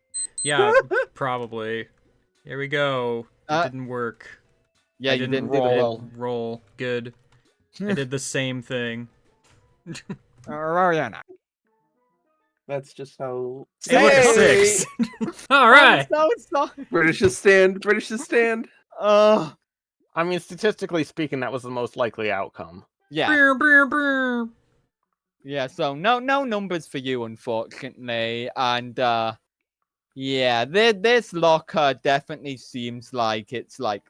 Yeah, probably. Here we go. It didn't work. Yeah, I you didn't roll. do the Roll. Good. I did the same thing. roll. That's just how Hey, look, a 6. All right. No, it's not. Britishes stand. Britishes stand. I mean, statistically speaking, that was the most likely outcome. Yeah. Brr, brr, brr. Yeah, so no numbers for you, unfortunately. And yeah, this locker definitely seems like it's like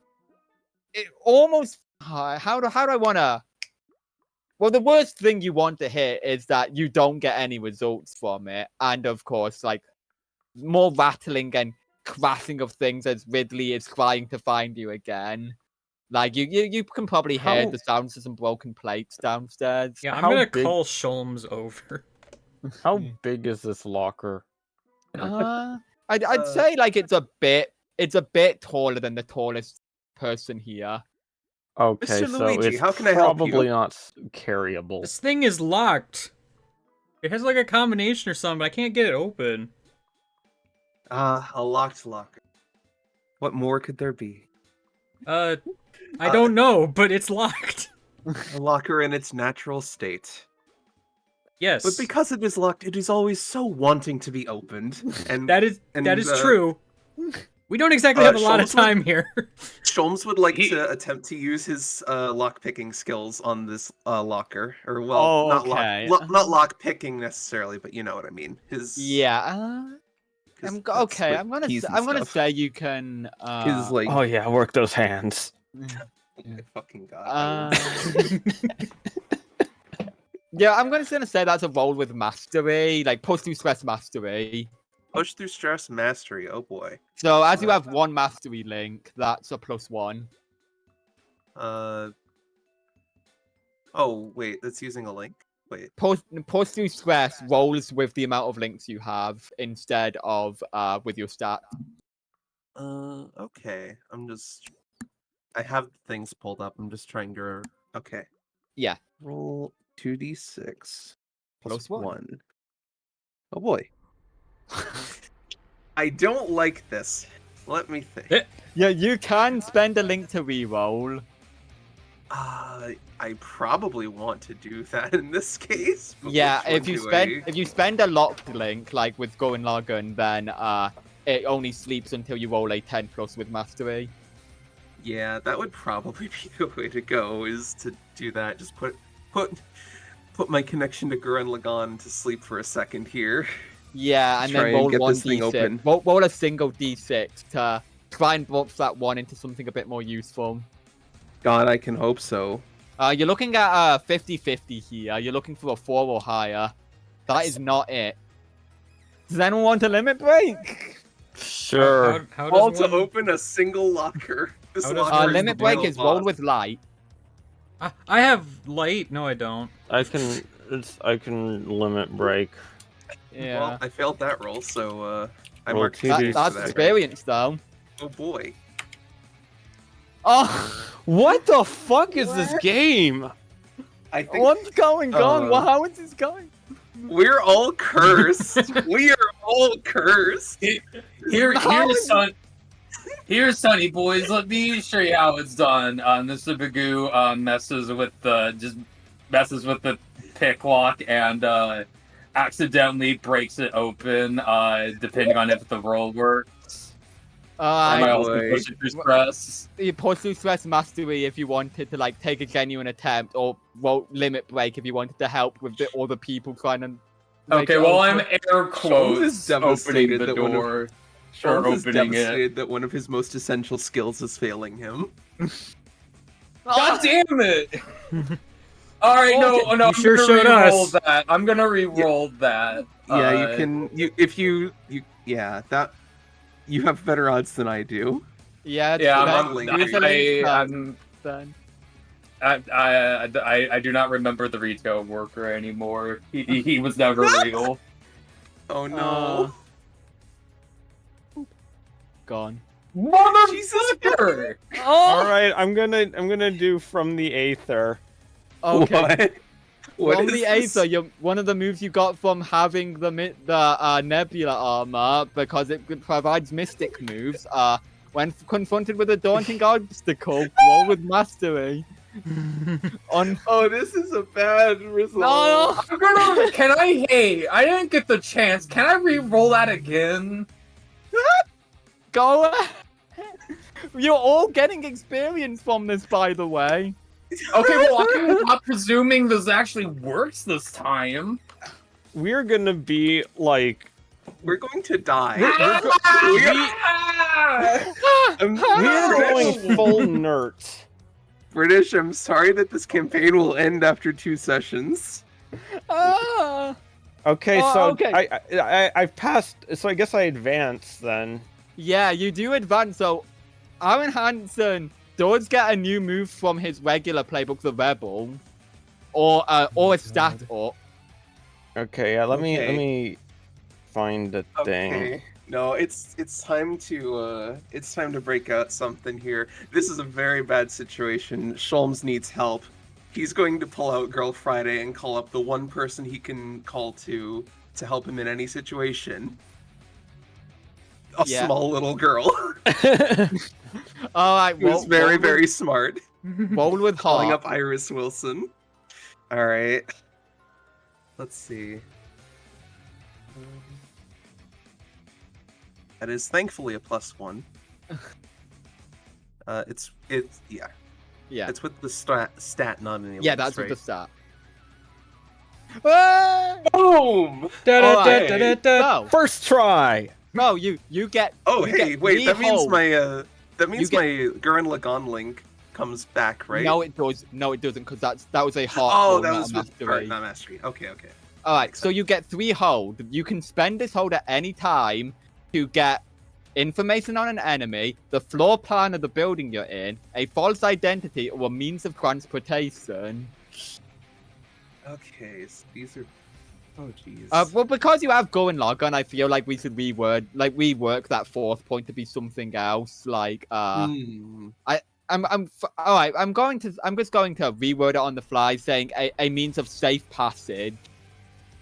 it almost how do I wanna. Well, the worst thing you want to hit is that you don't get any results from it. And of course, like more rattling and crashing of things as Ridley is trying to find you again. Like you can probably hear How- the sounds of some broken plates downstairs. Yeah, I'm How gonna big- call Sholmes over. How big is this locker? I'd say like it's a bit taller than the tallest person here. Okay, Mr. so Luigi, it's how can I help you? probably not carryable. This thing is locked. It has like a combination or something, but I can't get it open. A locked locker. What more could there be? I don't know, but it's locked. A locker in its natural state. Yes. But because it is locked, it is always so wanting to be opened. And that is true. We don't exactly have a lot of Sholmes would- time here. Sholmes would like to attempt to use his lock picking skills on this locker, or well, Oh, not okay. not lock picking necessarily, but you know what I mean. His Yeah. 'cause I'm that's okay. with I'm gonna keys say, and I'm gonna stuff. say you can. His like Oh yeah, work those hands. oh my fucking god. Yeah, I'm gonna say that's a roll with mastery, like push through stress mastery. Push through stress mastery. Oh boy. So as you have one mastery link, that's a +1. Oh wait, that's using a link. Wait. Push through stress rolls with the amount of links you have instead of with your stat. Okay. I have things pulled up. I'm just trying to. Okay. Yeah. Roll 2d6 Plus one. 1. Oh boy. I don't like this. Let me think. Yeah, you can spend a link to reroll. I probably want to do that in this case. but Yeah, which one if you spend a locked link, like with Going Lagan, then it only sleeps until you roll a 10 plus with mastery. Yeah, that would probably be the way to go. Is to do that. Just put my connection to Gurren Lagann to sleep for a second here. Yeah, and Try then and roll get one this thing open. d6. Roll a single d6 to try and box that one into something a bit more useful. God, I can hope so. You're looking at 50-50 here. You're looking for a 4 or higher. That is not it. Does anyone want a limit break? Sure. How All does to one... open a single locker. This How does locker one- is Limit the break final is roll boss. with light. I have light. No, I don't. I can limit break. Yeah. Well, I failed that roll, so I Roll marked 2d6. That's for that. experience, though. Oh boy. Oh, What the fuck is this game? I think what's going on? Uh, How is this going? we're all cursed. We are all cursed. Here's Sunny boys. Let me show you how it's done. Mr. Bagoo messes with the pick lock and accidentally breaks it open. Depending on if the roll works. Am I also boy. pushing through stress? You push through stress mastery if you wanted to like take a genuine attempt, or roll limit break if you wanted to help with the other people trying to. make Okay, it well open. I'm air Sholmes is quotes opening devastated the that one of- door. Or Sholmes is opening it. devastated that one of his most essential skills is failing him. God damn it! All right, no, You I'm sure gonna showed re-roll us. that. I'm gonna re-roll that. Yeah, you can. That you have better odds than I do. Yeah, it's Yeah, then use a link then. I do not remember the retail worker anymore. He was never real. Oh no. Gone. Motherfucker! All right, I'm gonna do from the Aether. Okay. What? What From is the this? Aether, one of the moves you got from having the Nebula armor, because it provides mystic moves. When confronted with a daunting obstacle, roll with mastery. Oh, this is a bad result. No! I didn't get the chance. Can I re-roll that again? Go ahead. You're all getting experience from this, by the way. Okay, well, I'm not presuming this actually works this time. We're gonna be like We're going to die. we're going full nerds. British, I'm sorry that this campaign will end after 2 sessions. Ah. Okay, Oh, so okay. I've passed. So I guess I advance then. Yeah, you do advance. So, Aaron Hansen does get a new move from his regular playbook, the Rebel, or a stat up. Okay, yeah. Let Okay. me find the thing. Okay. No, it's time to break out something here. This is a very bad situation. Sholmes needs help. He's going to pull out Girl Friday and call up the one person he can call to help him in any situation. A Yeah. small little girl All right, who's very smart. roll with Calling heart. up Iris Wilson. All right. Let's see. That is thankfully a +1. It's yeah. Yeah. It's with the stat, not an Yeah, ellipse, that's right? with the stat. Ah! Boom! Alright, so, First try. no, you get. Oh, you hey, get wait, 3 that means holes. my my get- Gurren Lagann link comes back, right? No, it does. No, it doesn't, because that was a heart Oh, roll, that not was a with mastery. heart, not mastery. Okay. All right, so you get 3 hold. You can spend this hold at any time to get information on an enemy, the floor plan of the building you're in, a false identity, or a means of transportation. Okay, so these are. Oh, jeez. Well, because you have Go and Logon, I feel like we should rework that 4th point to be something else. Like, Hmm. all right. I'm just going to reword it on the fly, saying a means of safe passage.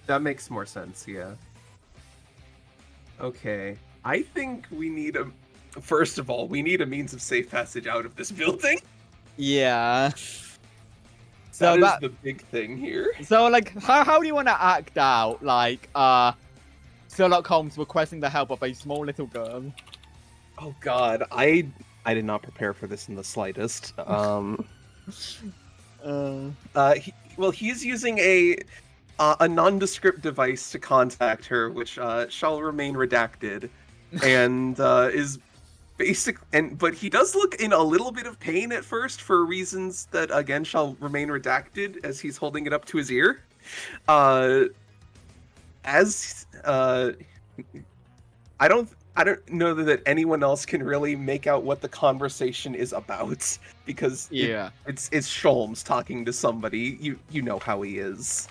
That makes more sense, yeah. Okay. I think we need a. First of all, we need a means of safe passage out of this building. Yeah. That So is the big thing here. So, like, how do you want to act out, like, Sherlock Holmes requesting the help of a small little girl? Oh God, I did not prepare for this in the slightest. He's using a nondescript device to contact her, which shall remain redacted, and is basic. But he does look in a little bit of pain at first for reasons that again shall remain redacted, as he's holding it up to his ear. I don't know that anyone else can really make out what the conversation is about, because it's Sholmes talking to somebody. You know how he is.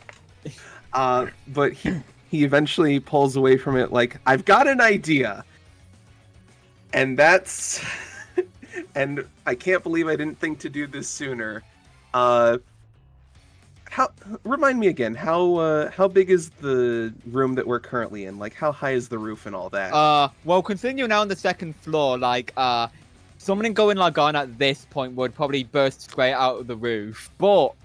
But he eventually pulls away from it like, I've got an idea. And that's and I can't believe I didn't think to do this sooner. Remind me again, how big is the room that we're currently in? Like, how high is the roof and all that? Well, considering you're now on the 2nd floor, like, someone going Lagan at this point would probably burst straight out of the roof. But,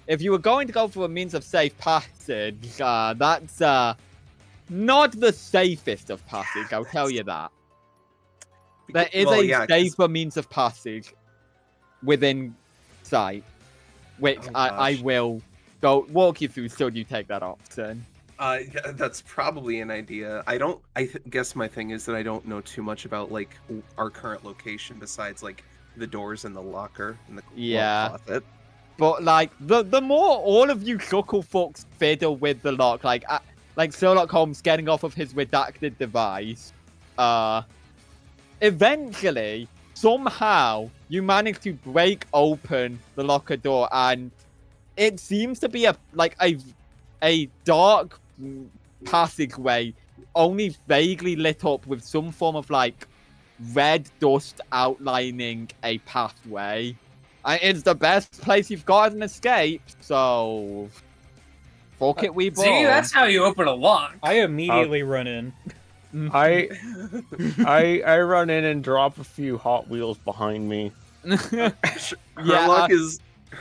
if you were going to go for a means of safe passage, that's, not the safest of passage, I'll tell you that. There is safer means of passage within sight, which I will walk you through so you take that option. That's probably an idea. I guess my thing is that I don't know too much about, like, our current location besides, like, the doors and the locker and the closet. But, like, the more all of you Shuckle folks fiddle with the lock, like Sherlock Holmes getting off of his redacted device, eventually, somehow, you manage to break open the locker door, and it seems to be a dark passageway, only vaguely lit up with some form of, like, red dust outlining a pathway. And it's the best place you've got as an escape, so fuck it, we bought. See, that's how you open a lock. I immediately run in. I run in and drop a few Hot Wheels behind me. Her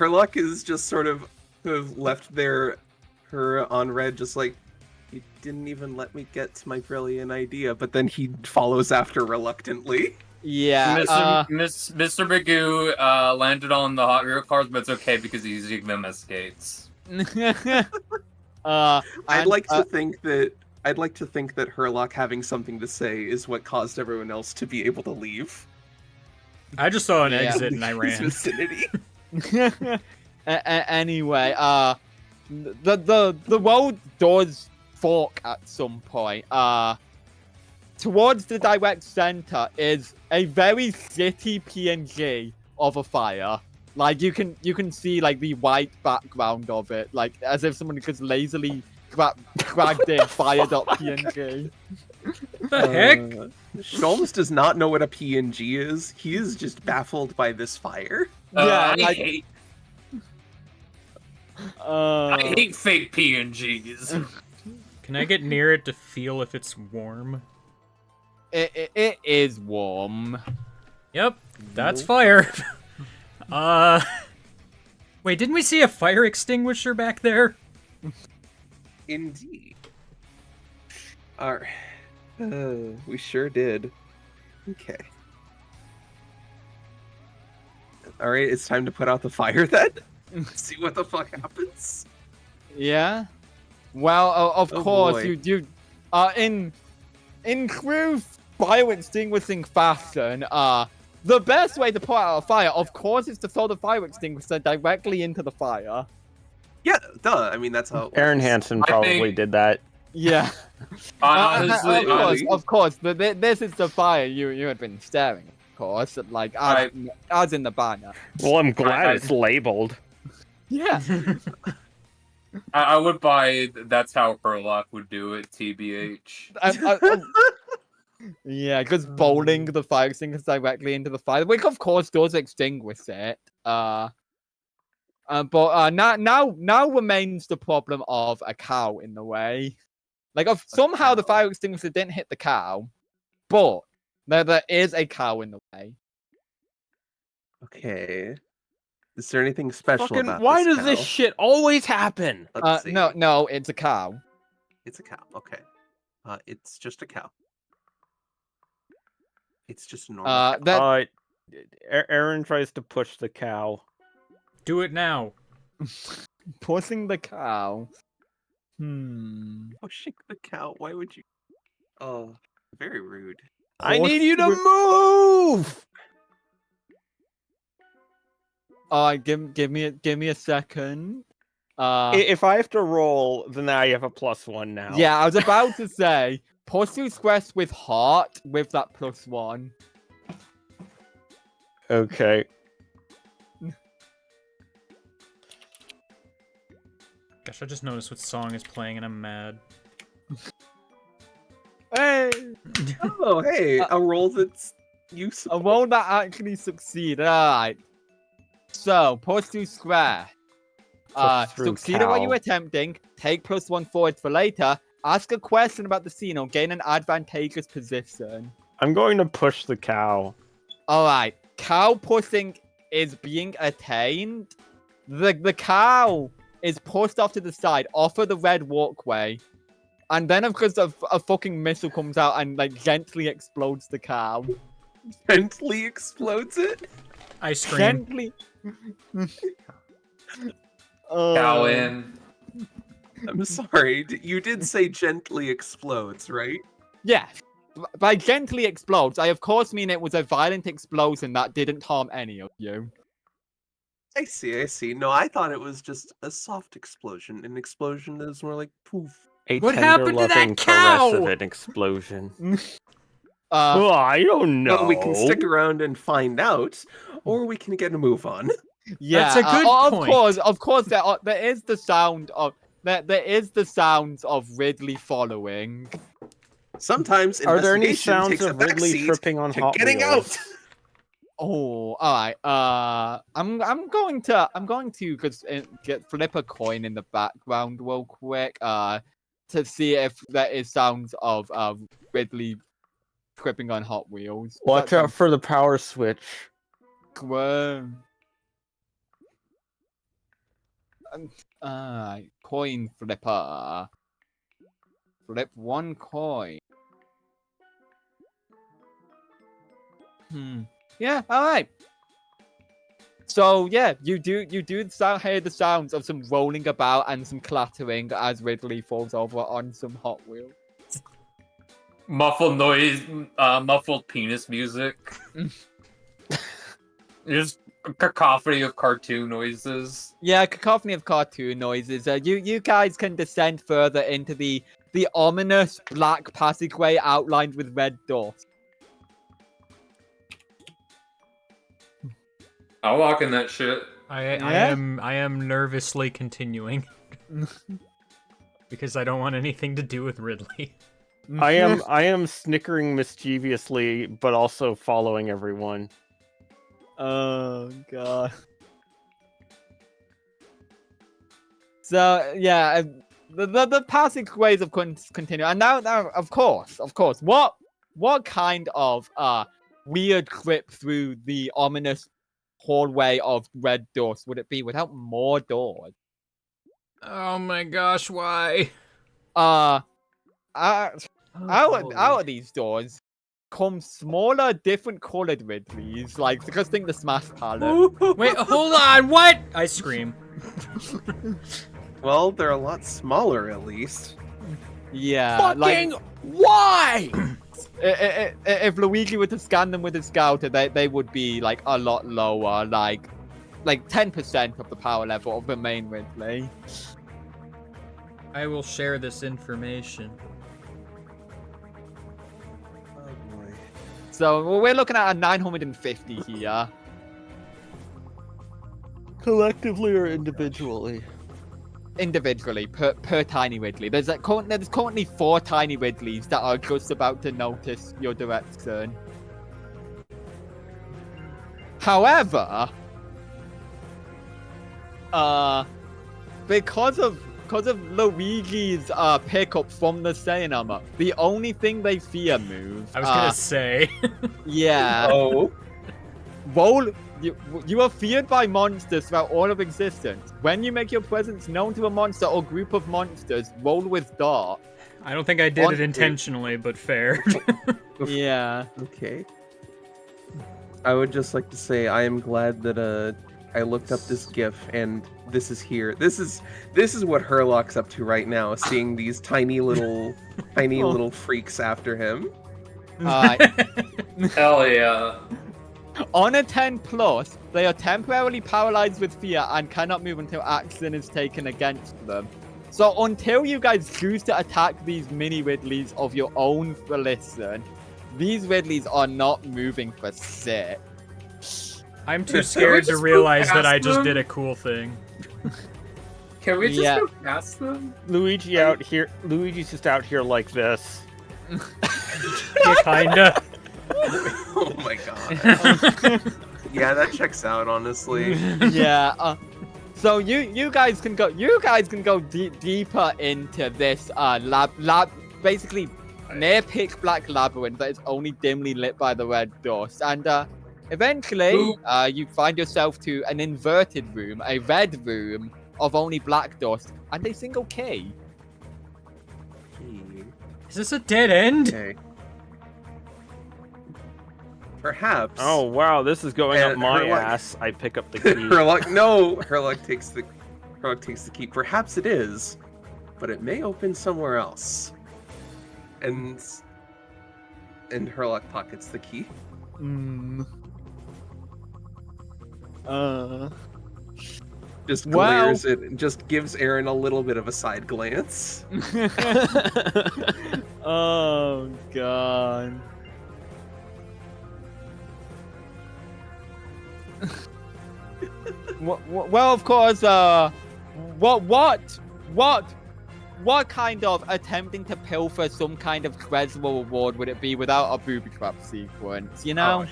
luck is just sort of left there, her on red, just like, you didn't even let me get to my brilliant idea. But then he follows after reluctantly. Yeah, Mr. Magoo landed on the Hot Wheel cars, but it's okay because he's using them as skates. I'd like to think that Herlock having something to say is what caused everyone else to be able to leave. I just saw an exit and I ran. Vicinity. Anyway, the road does fork at some point. Towards the direct center is a very shitty PNG of a fire. Like, you can see, like, the white background of it, like, as if someone just lazily dragged in fired up PNG. The heck? Sholmes does not know what a PNG is. He is just baffled by this fire. Yeah, I hate fake PNGs. Can I get near it to feel if it's warm? It is warm. Yep, that's fire. Wait, didn't we see a fire extinguisher back there? Indeed. All right. We sure did. Okay. All right, it's time to put out the fire then. See what the fuck happens. Yeah. Well, of Oh, course, boy. you in true fire extinguishing fashion. The best way to put out a fire, of course, is to throw the fire extinguisher directly into the fire. Yeah, duh. I mean, that's how it Aaron works. Hansen I probably think- did that. Yeah. Honestly, of course. But this is the fire you had been staring at, of course. Like as in the banner. Well, I'm glad I- it's labeled. Yeah. I would buy that's how Herlock would do it, TBH. Yeah, just bowling the fire extinguisher directly into the fire, which of course does extinguish it. But now remains the problem of a cow in the way. Like, if somehow the cow. fire extinguisher didn't hit the cow, but there is a cow in the way. Okay. Is there anything special Fucking, about why this does this cow? shit always happen? Let's see. No, it's a cow. It's a cow. Okay. It's just a cow. It's just a normal cow. Aaron tries to push the cow. Do it now. Pushing the cow. Pushing the cow. Why would you? Oh, very rude. I need you to Horse- move! Give me a second. If I have to roll, then I have a +1 now. Yeah, I was about to say, pursue quest with heart with that +1. Okay. Gosh, I just noticed what song is playing and I'm mad. Hey, Oh, hey, a roll that's useful. a roll that actually succeeded. Alright. So, pursue square. Push through Succeed at what you cow. were attempting. Take +1 forward for later. Ask a question about the scene or gain an advantageous position. I'm going to push the cow. Alright. Cow pushing is being attained. The cow is pushed off to the side, off of the red walkway. And then, of course, a fucking missile comes out and, like, gently explodes the cow. Gently explodes it. I scream. Gently. Cow in. I'm sorry. You did say gently explodes, right? Yes. By gently explodes, I of course mean it was a violent explosion that didn't harm any of you. I see. No, I thought it was just a soft explosion. An explosion that is more like poof. A What happened to that tender-loving cow? caress of an explosion. Uh, Oh, I don't know. Well, we can stick around and find out, or we can get a move on. yeah, That's a good point. Of course, there is the sound of there is the sounds of Ridley following. Sometimes Are there any investigation sounds takes a of Ridley backseat tripping on to Hot getting Wheels? out. Oh, all right. I'm going to flip a coin in the background real quick. To see if there is sounds of Ridley tripping on Hot Wheels. Watch out for the power switch. Coin flipper. Flip one coin. Yeah, alright. So yeah, you do hear the sounds of some rolling about and some clattering as Ridley falls over on some Hot Wheels. Muffled noise, muffled penis music. Just a cacophony of cartoon noises. Yeah, cacophony of cartoon noises. You guys can descend further into the ominous black passageway outlined with red dust. I'll walk in that shit. I Yeah? am nervously continuing because I don't want anything to do with Ridley. I am snickering mischievously, but also following everyone. Oh god. So yeah, the passageways of continue, and now of course, what kind of weird trip through the ominous hallway of red dust would it be without more doors? Oh my gosh, why? out of these doors come smaller, different colored Ridleys. Like, just think the Smash palette. Wait, hold on, what? I scream. Well, they're a lot smaller, at least. Yeah, Fucking why? if Luigi were to scan them with a scouter, they would be like a lot lower, like 10% of the power level of the main Ridley. I will share this information. Oh boy. So we're looking at a 950 here. Collectively or individually? Individually, per tiny Ridley. There's currently 4 tiny Ridleys that are just about to notice your direction. However, because of Luigi's pickup from the cinema, the only thing they fear moves. I was gonna say. Yeah. Oh. Roll. You are feared by monsters throughout all of existence. When you make your presence known to a monster or group of monsters, roll with Dart. I don't think I did it intentionally, but fair. Yeah. Okay. I would just like to say I am glad that I looked up this GIF and this is here. This is what Herlock's up to right now, seeing these tiny little freaks after him. Hell yeah. On a 10 plus, they are temporarily paralyzed with fear and cannot move until action is taken against them. So until you guys choose to attack these mini Ridleys of your own volition, these Ridleys are not moving for shit. I'm too scared to just realize move that I past just them? did a cool thing. Can we just Yeah. go past them? Luigi's just out here like this. Yeah, kinda. Oh my god. Yeah, that checks out, honestly. Yeah. So you guys can go deeper into this lab basically near pitch black labyrinth that is only dimly lit by the red dust, and eventually you find yourself to an inverted room, a red room of only black dust and a single key. Is this a dead end? Okay. Perhaps. Oh wow, this is going up And my Herlock- ass. I pick up the key. Herlock takes the key. Perhaps it is, but it may open somewhere else. And Herlock pockets the key. Just Wow. glares it and just gives Aaron a little bit of a side glance. Oh god. Well, of course, what kind of attempting to pilfer some kind of treasure reward would it be without a booby trap sequence, you know?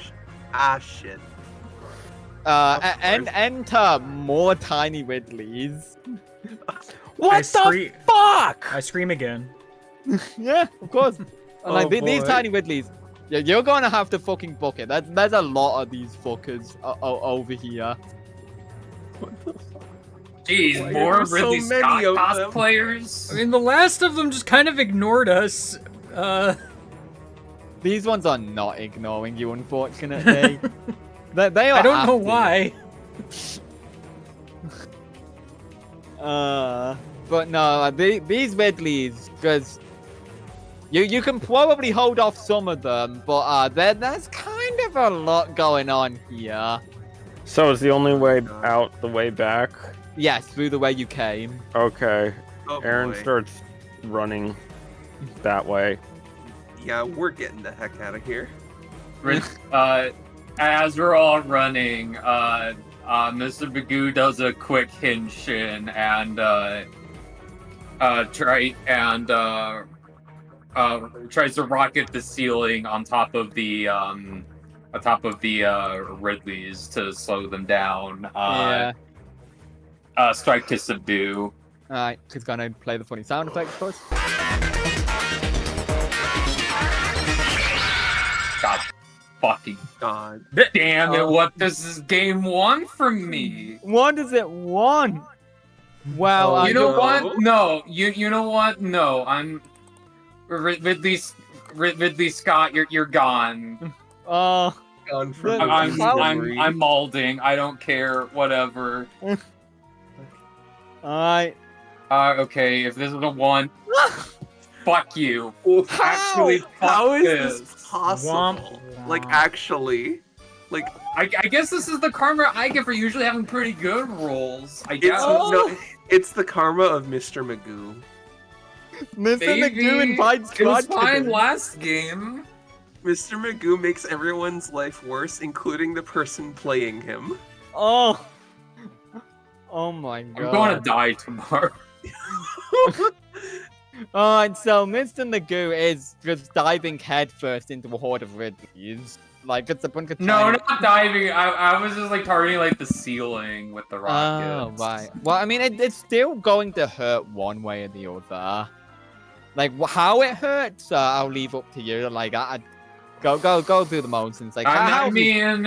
Shit. Enter more tiny Ridleys. What the fuck? I scream again. Yeah, of course. And, like, Oh, these boy. tiny Ridleys, yeah, you're gonna have to fucking book it. There's a lot of these fuckers over here. Jeez, Why more are there so Ridley many Scott of them? cosplayers. I mean, the last of them just kind of ignored us. These ones are not ignoring you, unfortunately. they are. I don't know after you. why. But no, these Ridleys, because you can probably hold off some of them, but there's kind of a lot going on here. So is the only way out the way back? Yes, through the way you came. Okay. Oh, Aaron boy. starts running that way. Yeah, we're getting the heck out of here. As we're all running, Mr. Bagoo does a quick Henshin and tries to rocket the ceiling on top of the Ridleys to slow them down. Yeah. Strike to subdue. Alright, he's gonna play the funny sound effects first. God fucking God. damn it! What does this game want from me? What does it want? Well, Oh, You know no. what? No. You know what? No. I'm Ridley Scott. You're gone. oh, Gone from The- the I'm how- memory. I'm molding. I don't care. Whatever. alright. Okay. If this is a 1, fuck you. Actually, fuck how is this. this possible? Womp Like, womp. actually, like, I guess this is the karma I get for usually having pretty good rolls. I it's guess. no, it's the karma of Mr. Magoo. Mr. Maybe Magoo invites it was God fine to last game. Mr. Magoo makes everyone's life worse, including the person playing him. Oh. Oh my god. I'm going to die tomorrow. Alright, so Mr. Magoo is just diving headfirst into a horde of Ridleys. Like, it's a bunch of No, tiny... not diving. I was just like targeting like the ceiling with the rocket. Oh, right. Well, I mean, it's still going to hurt one way or the other. Like, how it hurts, I'll leave up to you. Like, go through the motions. Like, I mean,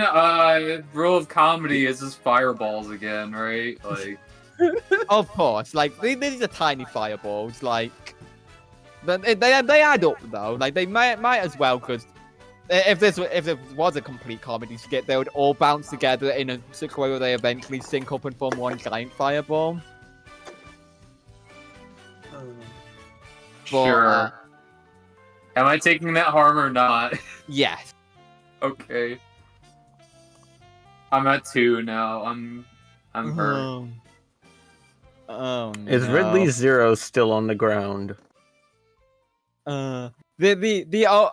rule of comedy is just fireballs again, right? Like, Of course, like, these are tiny fireballs. Like, they add up though. Like, they might as well, because if it was a complete comedy skit, they would all bounce together in a such a way where they eventually sync up and form one giant fireball. But, sure. Am I taking that harm or not? Yes. Okay. I'm at 2 now. I'm hurt. Oh Is no. Ridley Zero still on the ground? The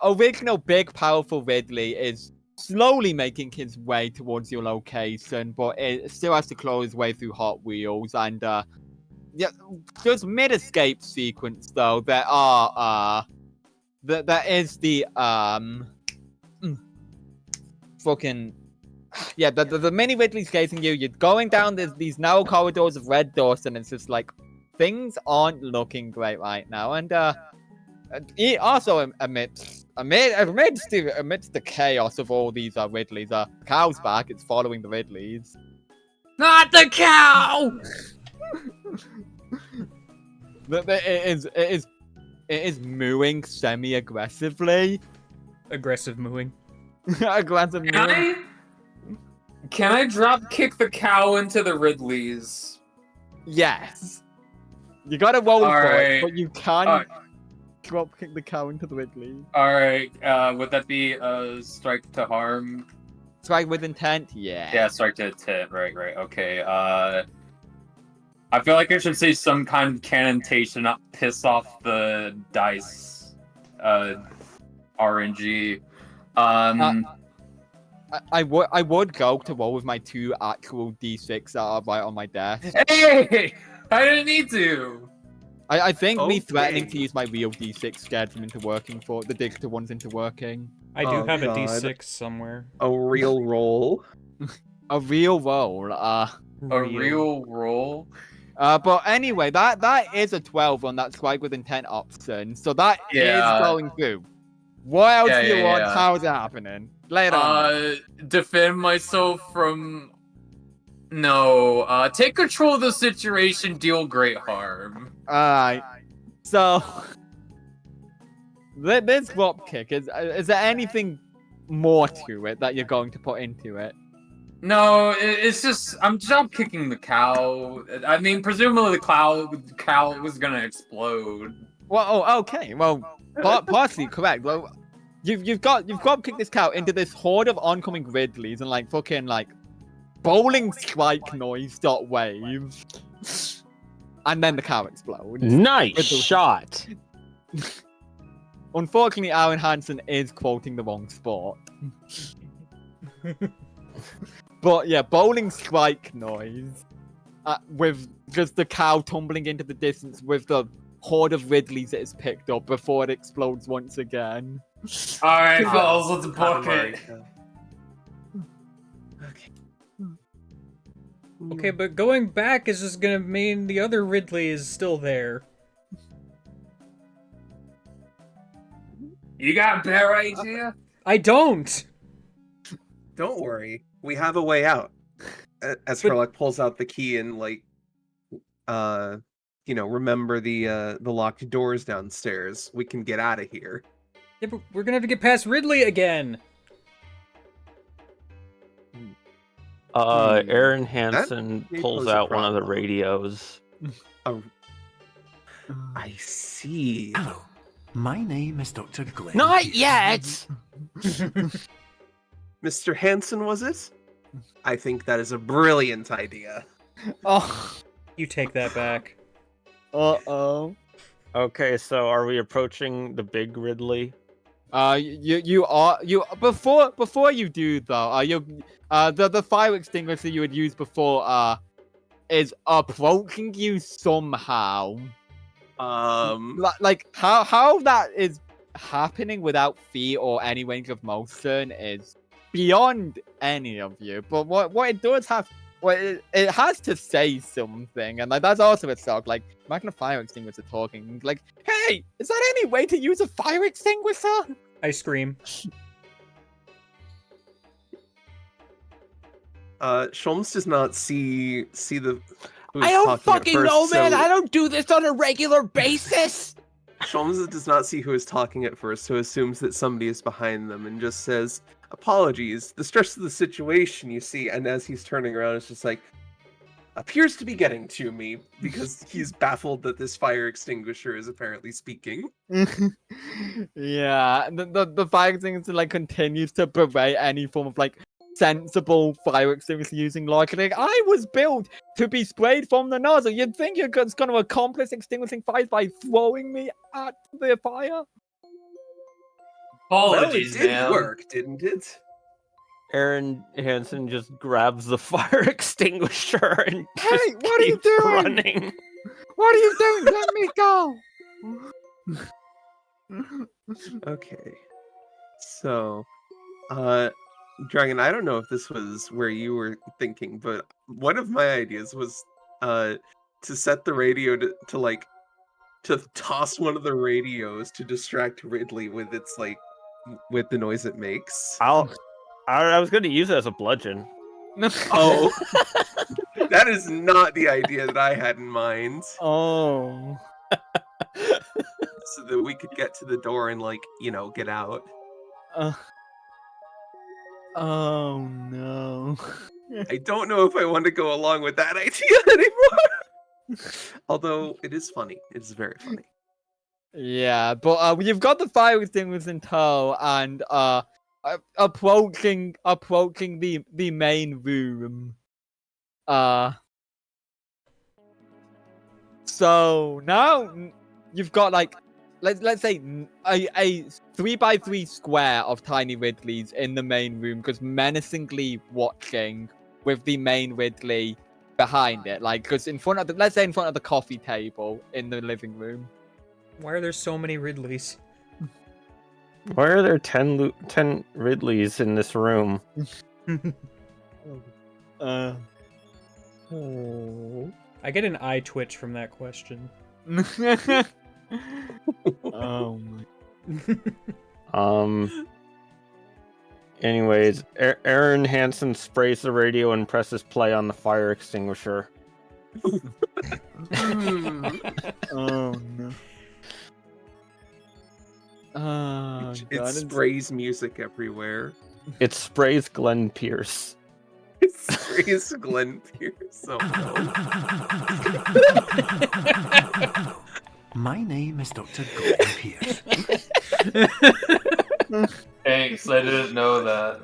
original big powerful Ridley is slowly making his way towards your location, but it still has to claw his way through Hot Wheels. And yeah, just mid escape sequence though, there is the fucking. Yeah, the mini Ridley's chasing you. You're going down these narrow corridors of red dust, and it's just like things aren't looking great right now. And he also amidst the chaos of all these Ridleys, cow's back. It's following the Ridleys. Not the cow! It is mooing semi-aggressively. Aggressive mooing. Aggressive mooing. Can I drop kick the cow into the Ridleys? Yes. You gotta roll for it, Alright. but you can Alright. drop kick the cow into the Ridley. Alright, would that be a strike to harm? Strike with intent? Yeah. Yeah, strike to hit. Right, okay. I feel like I should say some kind of canontation, not piss off the dice, RNG. I would go to roll with my 2 actual d6 that are right on my desk. Hey! I didn't need to! I think me Okay. threatening to use my real d6 scared them into working for the digital ones into working. I do Oh, have a God. D6 somewhere. A real roll. A real roll. A real roll? But anyway, that is a 12 on that strike with intent option, so that is Yeah. going through. What else Yeah, do you yeah, want? yeah. How's it happening? Lay it on. Defend myself from... No, take control of the situation, deal great harm. Alright. So this drop kick, is there anything more to it that you're going to put into it? No, it's just I'm drop kicking the cow. I mean, presumably the cow was gonna explode. Well, oh, okay. Well, partially correct. Well, you've drop kicked this cow into this horde of oncoming Ridleys and like fucking like bowling strike noise dot wave, and then the cow explodes. Nice With the- shot. Unfortunately, Aaron Hansen is quoting the wrong sport. But yeah, bowling strike noise with just the cow tumbling into the distance with the horde of Ridleys it has picked up before it explodes once again. All right, Oh, fellas, let's book it. Okay. Okay, but going back is just gonna mean the other Ridley is still there. You got a better idea? I don't! Don't worry, we have a way out. As But- Herlock pulls out the key and like remember the locked doors downstairs. We can get out of here. Yeah, but we're gonna have to get past Ridley again. Aaron Hansen may pulls pose a out one of the problem. radios. I see. Hello, my name is Dr. Glenn. Not Pierce. yet! Mr. Hansen, was it? I think that is a brilliant idea. Oh. You take that back. Uh-oh. Okay, so are we approaching the big Ridley? Before you do though, the fire extinguisher you had used before is approaching you somehow. Like how that is happening without feet or any range of motion is beyond any of you. But what it does have, it has to say something, and like that's also a shock. Like imagine a fire extinguisher talking, like, "Hey, is there any way to use a fire extinguisher?" I scream. Sholmes does not see the. who is I don't talking at fucking first, know, man! so I don't do this on a regular basis! Sholmes does not see who is talking at first, so assumes that somebody is behind them and just says, "Apologies, the stress of the situation, you see." And as he's turning around, it's just like, appears to be getting to me because he's baffled that this fire extinguisher is apparently speaking. Yeah, the fire extinguisher like continues to berate any form of like sensible fire extinguisher using logic. Like, I was built to be sprayed from the nozzle. You'd think you're just going to accomplish extinguishing fires by throwing me at the fire? Well, it Apologies, did man. work, didn't it? Aaron Hansen just grabs the fire extinguisher and Hey, just what are you keeps doing? running. What are you doing? Let me go. Okay. So, Dragon, I don't know if this was where you were thinking, but one of my ideas was to set the radio to toss one of the radios to distract Ridley with with the noise it makes. I was going to use it as a bludgeon. Oh, that is not the idea that I had in mind. Oh. So that we could get to the door and get out. Oh no. I don't know if I want to go along with that idea anymore. Although it is funny. It is very funny. Yeah, but you've got the fire extinguisher in tow and approaching the main room. So now you've got like let's say a 3x3 square of tiny Ridleys in the main room, because menacingly watching with the main Ridley behind it, like because in front of the coffee table in the living room. Why are there so many Ridleys? Why are there 10 Ridleys in this room? Oh. I get an eye twitch from that question. Oh my. Anyways, Aaron Hansen sprays the radio and presses play on the fire extinguisher. Oh no. Oh, It God. sprays music everywhere. It sprays Glenn Pierce. It sprays Glenn Pierce. Oh, Hello, my name is Dr. Glenn Pierce. Thanks, I didn't know that.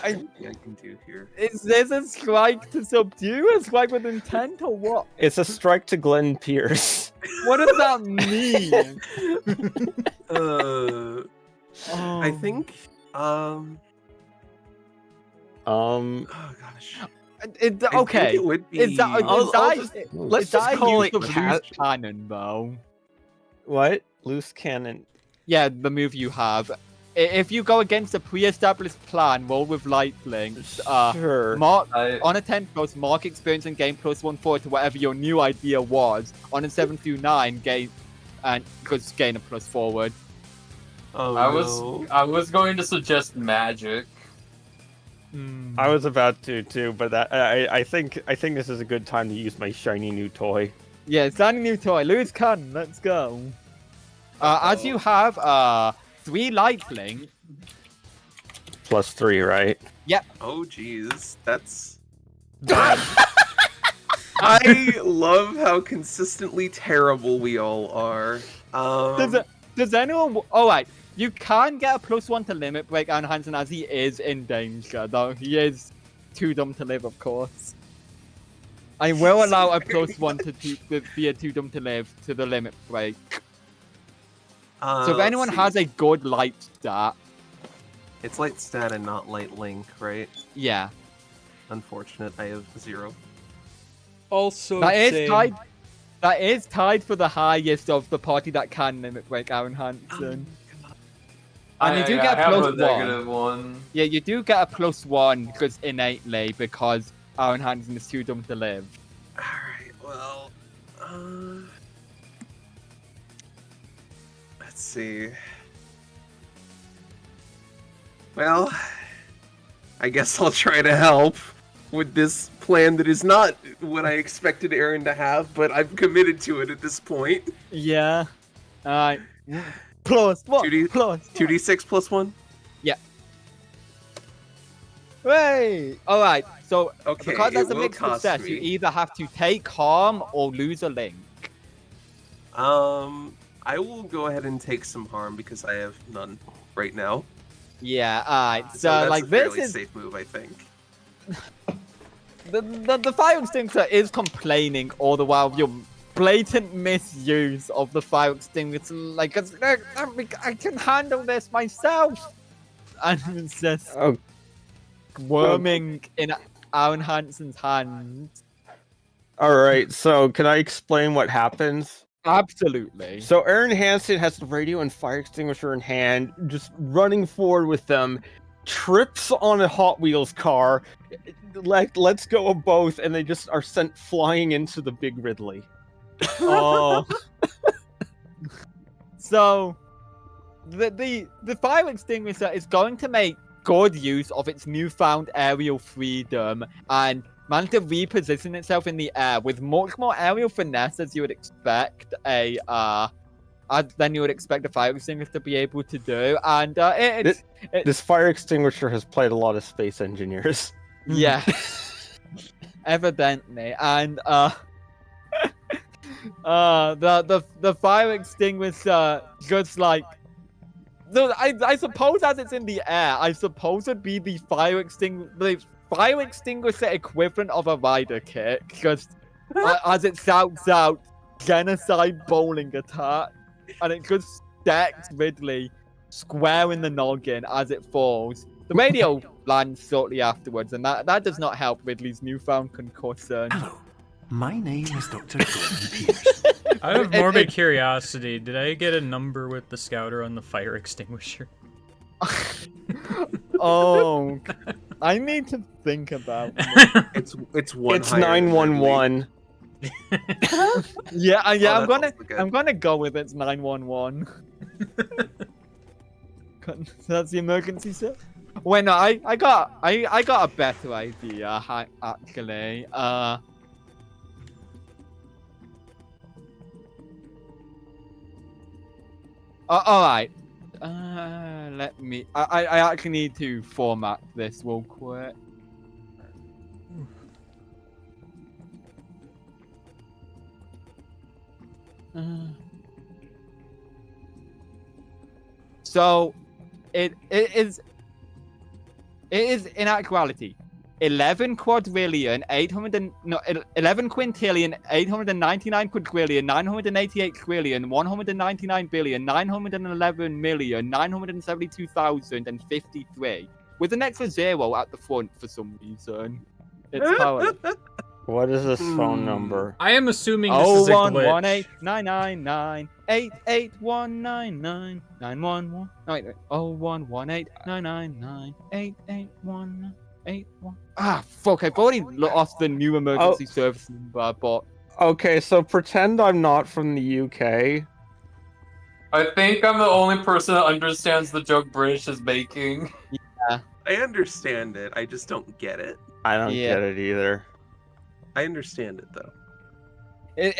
I can do here. Is this a strike to subdue? A strike with intent or what? It's a strike to Glenn Pierce. What does that mean? I think. Oh gosh. It's I okay. think it would be. Is that Let's just call it loose cat. cannon though? What? Loose cannon. Yeah, the move you have. If you go against a pre-established plan, roll with light links. Sure. Mark I- on a 10 plus, mark experience and gain +1/4 to whatever your new idea was. On a 7 through 9, gain a +4 forward. Oh, I was going to suggest magic. I was about to too, but I think this is a good time to use my shiny new toy. Yeah, shiny new toy. Lewis Cannon, let's go. As you have 3 life link. +3, right? Yep. Oh, jeez. That's... I love how consistently terrible we all are. Does anyone... Alright, you can get a +1 to limit break Aaron Hansen as he is in danger, though he is too dumb to live, of course. I will allow a +1 to be a too dumb to live to the limit break. So if anyone has a good light stat... It's light stat and not light link, right? Yeah. Unfortunate, I have 0. Also, That is tied for the highest of the party that can limit break Aaron Hansen. And you do get a +1. Yeah, you do get a +1 because innately because Aaron Hansen is too dumb to live. Alright, well... let's see... Well, I guess I'll try to help with this plan that is not what I expected Aaron to have, but I've committed to it at this point. Yeah. Alright. +1. 2d6 +1? Yeah. Hey! Alright, so Okay, because that's it a will mixed cost success, me. you either have to take harm or lose a link. I will go ahead and take some harm because I have none right now. Yeah, alright. So that's like a this fairly is safe move, I think. the fire extinguisher is complaining all the while your blatant misuse of the fire extinguisher. Like I can handle this myself, and it's just worming in Aaron Hansen's hands. All right, so can I explain what happens? Absolutely. So Aaron Hansen has the radio and fire extinguisher in hand, just running forward with them, trips on a Hot Wheels car, lets go of both, and they just are sent flying into the big Ridley. Oh. So the fire extinguisher is going to make good use of its newfound aerial freedom and managed to reposition itself in the air with much more aerial finesse as you would expect than you would expect a fire extinguisher to be able to do. And this fire extinguisher has played a lot of Space Engineers. Yeah, evidently. And the fire extinguisher just like. So I suppose as it's in the air, I suppose it'd be the fire extinguisher equivalent of a rider kick, just as it shouts out genocide bowling attack, and it just stacks Ridley square in the noggin as it falls. The radio lands shortly afterwards, and that does not help Ridley's newfound concussion. Hello, my name is Dr. Gordon Pierce. I have morbid curiosity. Did I get a number with the scouter on the fire extinguisher? Oh, I need to think about It's one. It's higher than 911. Yeah, Oh, I'm that's also good. gonna go with it's 911. That's the emergency set. Wait, no, I got a better idea actually. All right. Let me. I actually need to format this real quick. So, it is in actuality 11 quadrillion 11 quintillion 899 quadrillion 988 trillion 199 billion 911 million 972,053 with an extra zero at the front for some reason. It's power. What is this phone number? I am assuming this is a glitch. 011899988199991. Wait. 0118999881981. Ah, fuck! I've already lost the new emergency service number, but Okay, so pretend I'm not from the UK. I think I'm the only person that understands the joke British is making. I understand it. I just don't get it. I don't Yeah. get it either. I understand it though. It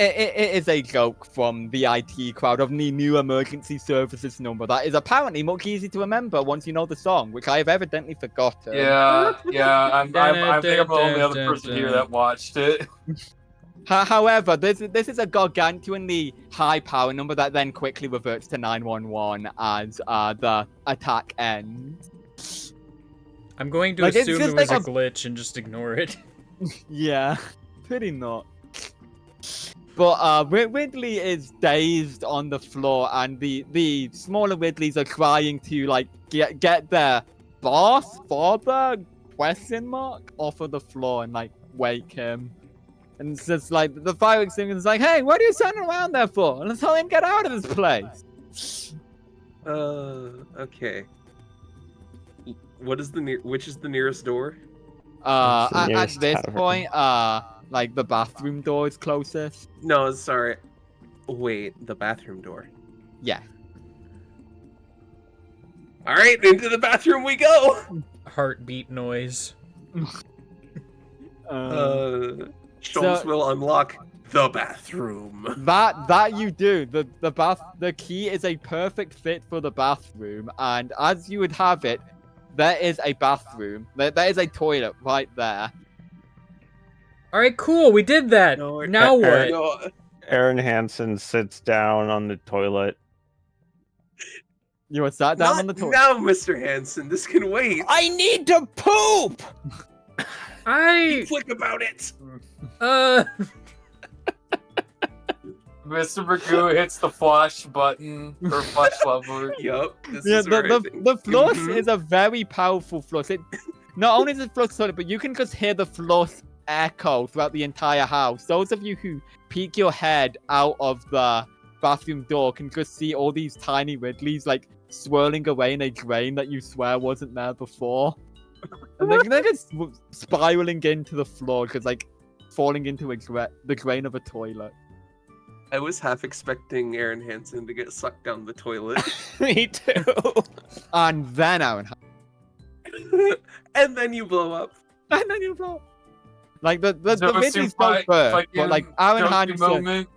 is a joke from the IT crowd of the new emergency services number that is apparently much easier to remember once you know the song, which I have evidently forgotten. Yeah. I think I'm the only other person here that watched it. However, this is a gargantuanly high power number that then quickly reverts to 911 as the attack ends. I'm going to Like, it's assume it just was like a glitch and just ignore it. Yeah, pretty not. But Ridley is dazed on the floor, and the smaller Ridleys are trying to like get their boss, father, question mark, off of the floor and like wake him. And it's just like the fire extinguisher is like, "Hey, what are you standing around there for? Let's tell him get out of this place." Okay. What is which is the nearest door? What's the At nearest this tavern? point, like the bathroom door is closest. No, sorry. Wait, the bathroom door. Yeah. All right, into the bathroom we go. Heartbeat noise. Sholmes will unlock the bathroom. That you do. The key is a perfect fit for the bathroom, and as you would have it, there is a bathroom. There is a toilet right there. All right, cool. We did that. No, Now what? No, Aaron Hansen sits down on the toilet. You were sat down not on the toilet. now, Mr. Hansen. This can wait. I need to poop! Be I quick about it. Mr. Magoo hits the flush button or flush lever. Yup. This Yeah, is where I think- the flush Mhm. is a very powerful flush. It not only is it flush toilet, but you can just hear the flush echo throughout the entire house. Those of you who peek your head out of the bathroom door can just see all these tiny Ridleys like swirling away in a drain that you swear wasn't there before. And they're just spiraling into the floor because like falling into the drain of a toilet. I was half expecting Aaron Hansen to get sucked down the toilet. Me too. And then Aaron, And then you blow up. and then you blow. Like the Never seen Ridleys don't burn, but fucking like Aaron junkie Hansen. moment.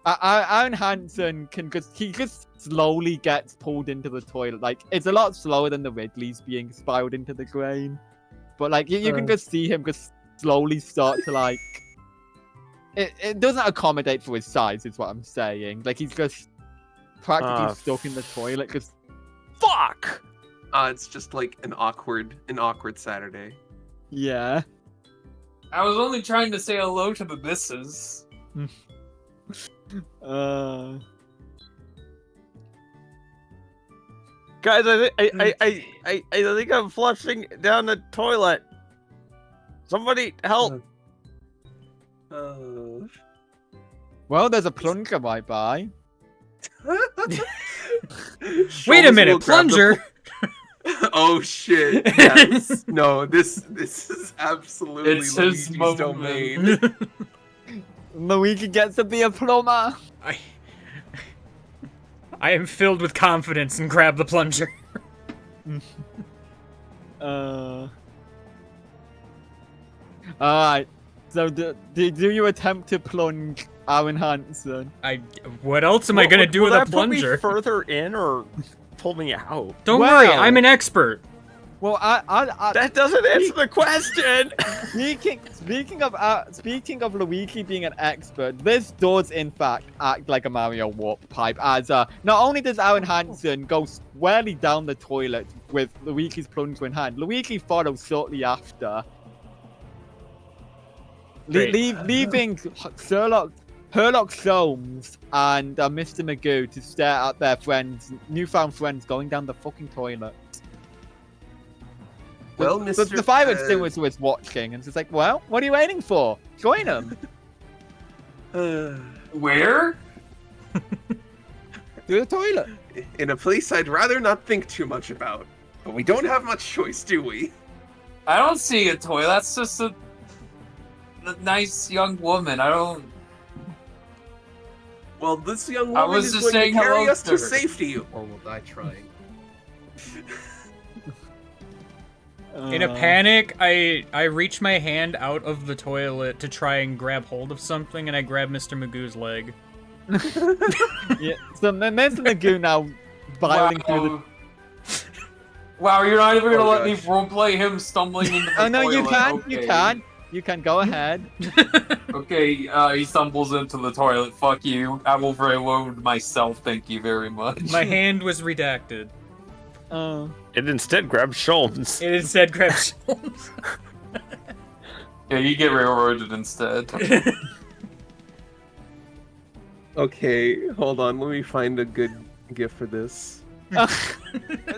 Aaron Hansen can just slowly gets pulled into the toilet. Like it's a lot slower than the Ridleys being spiraled into the drain, but like you can just see him just slowly start to like. It doesn't accommodate for his size, is what I'm saying. Like he's just practically stuck in the toilet. Cause Fuck! It's just like an awkward Saturday. yeah. I was only trying to say hello to the missus. Guys, I think I'm flushing down the toilet. Somebody help! Well, there's a plunger right by. Wait a Sholmes minute, will grab the plunger. Oh shit! Yes. No, this is absolutely It's his Luigi's moment. domain. Luigi gets to be a plumber. I am filled with confidence and grab the plunger. Alright. So do you attempt to plunge Aaron Hansen? What else am I gonna do Will with a that put me plunger? further in or pull me out? Don't worry, Well- I'm an expert. Well, I That doesn't answer the question. speaking of Luigi being an expert, this does in fact act like a Mario warp pipe. As not only does Aaron Hansen go squarely down the toilet with Luigi's plunger in hand, Luigi follows shortly after, Great. leaving Herlock Sholmes and Mr. Magoo to stare at their newfound friends going down the fucking toilet. Well, The Mr. fire extinguisher was watching, and it's like, well, what are you waiting for? Join them. Where? Do the toilet. In a place I'd rather not think too much about. But we don't have much choice, do we? I don't see a toy. That's just a nice young woman. I don't. Well, this young I woman was is just going saying to carry hello us to to her. safety, or we'll die trying. In a panic, I reach my hand out of the toilet to try and grab hold of something, and I grab Mr. Magoo's leg. Yeah. So Mr. Magoo now violating through the. Wow, you're not even gonna Oh, let me gosh. roleplay him stumbling into the Oh no, you toilet. can. Okay. You can. You can go ahead. Okay, he stumbles into the toilet. Fuck you. I will reload myself. Thank you very much. My hand was redacted. It instead grabbed Sholmes. It instead grabbed Sholmes. Yeah, you get railroaded instead. Okay, hold on. Let me find a good gift for this.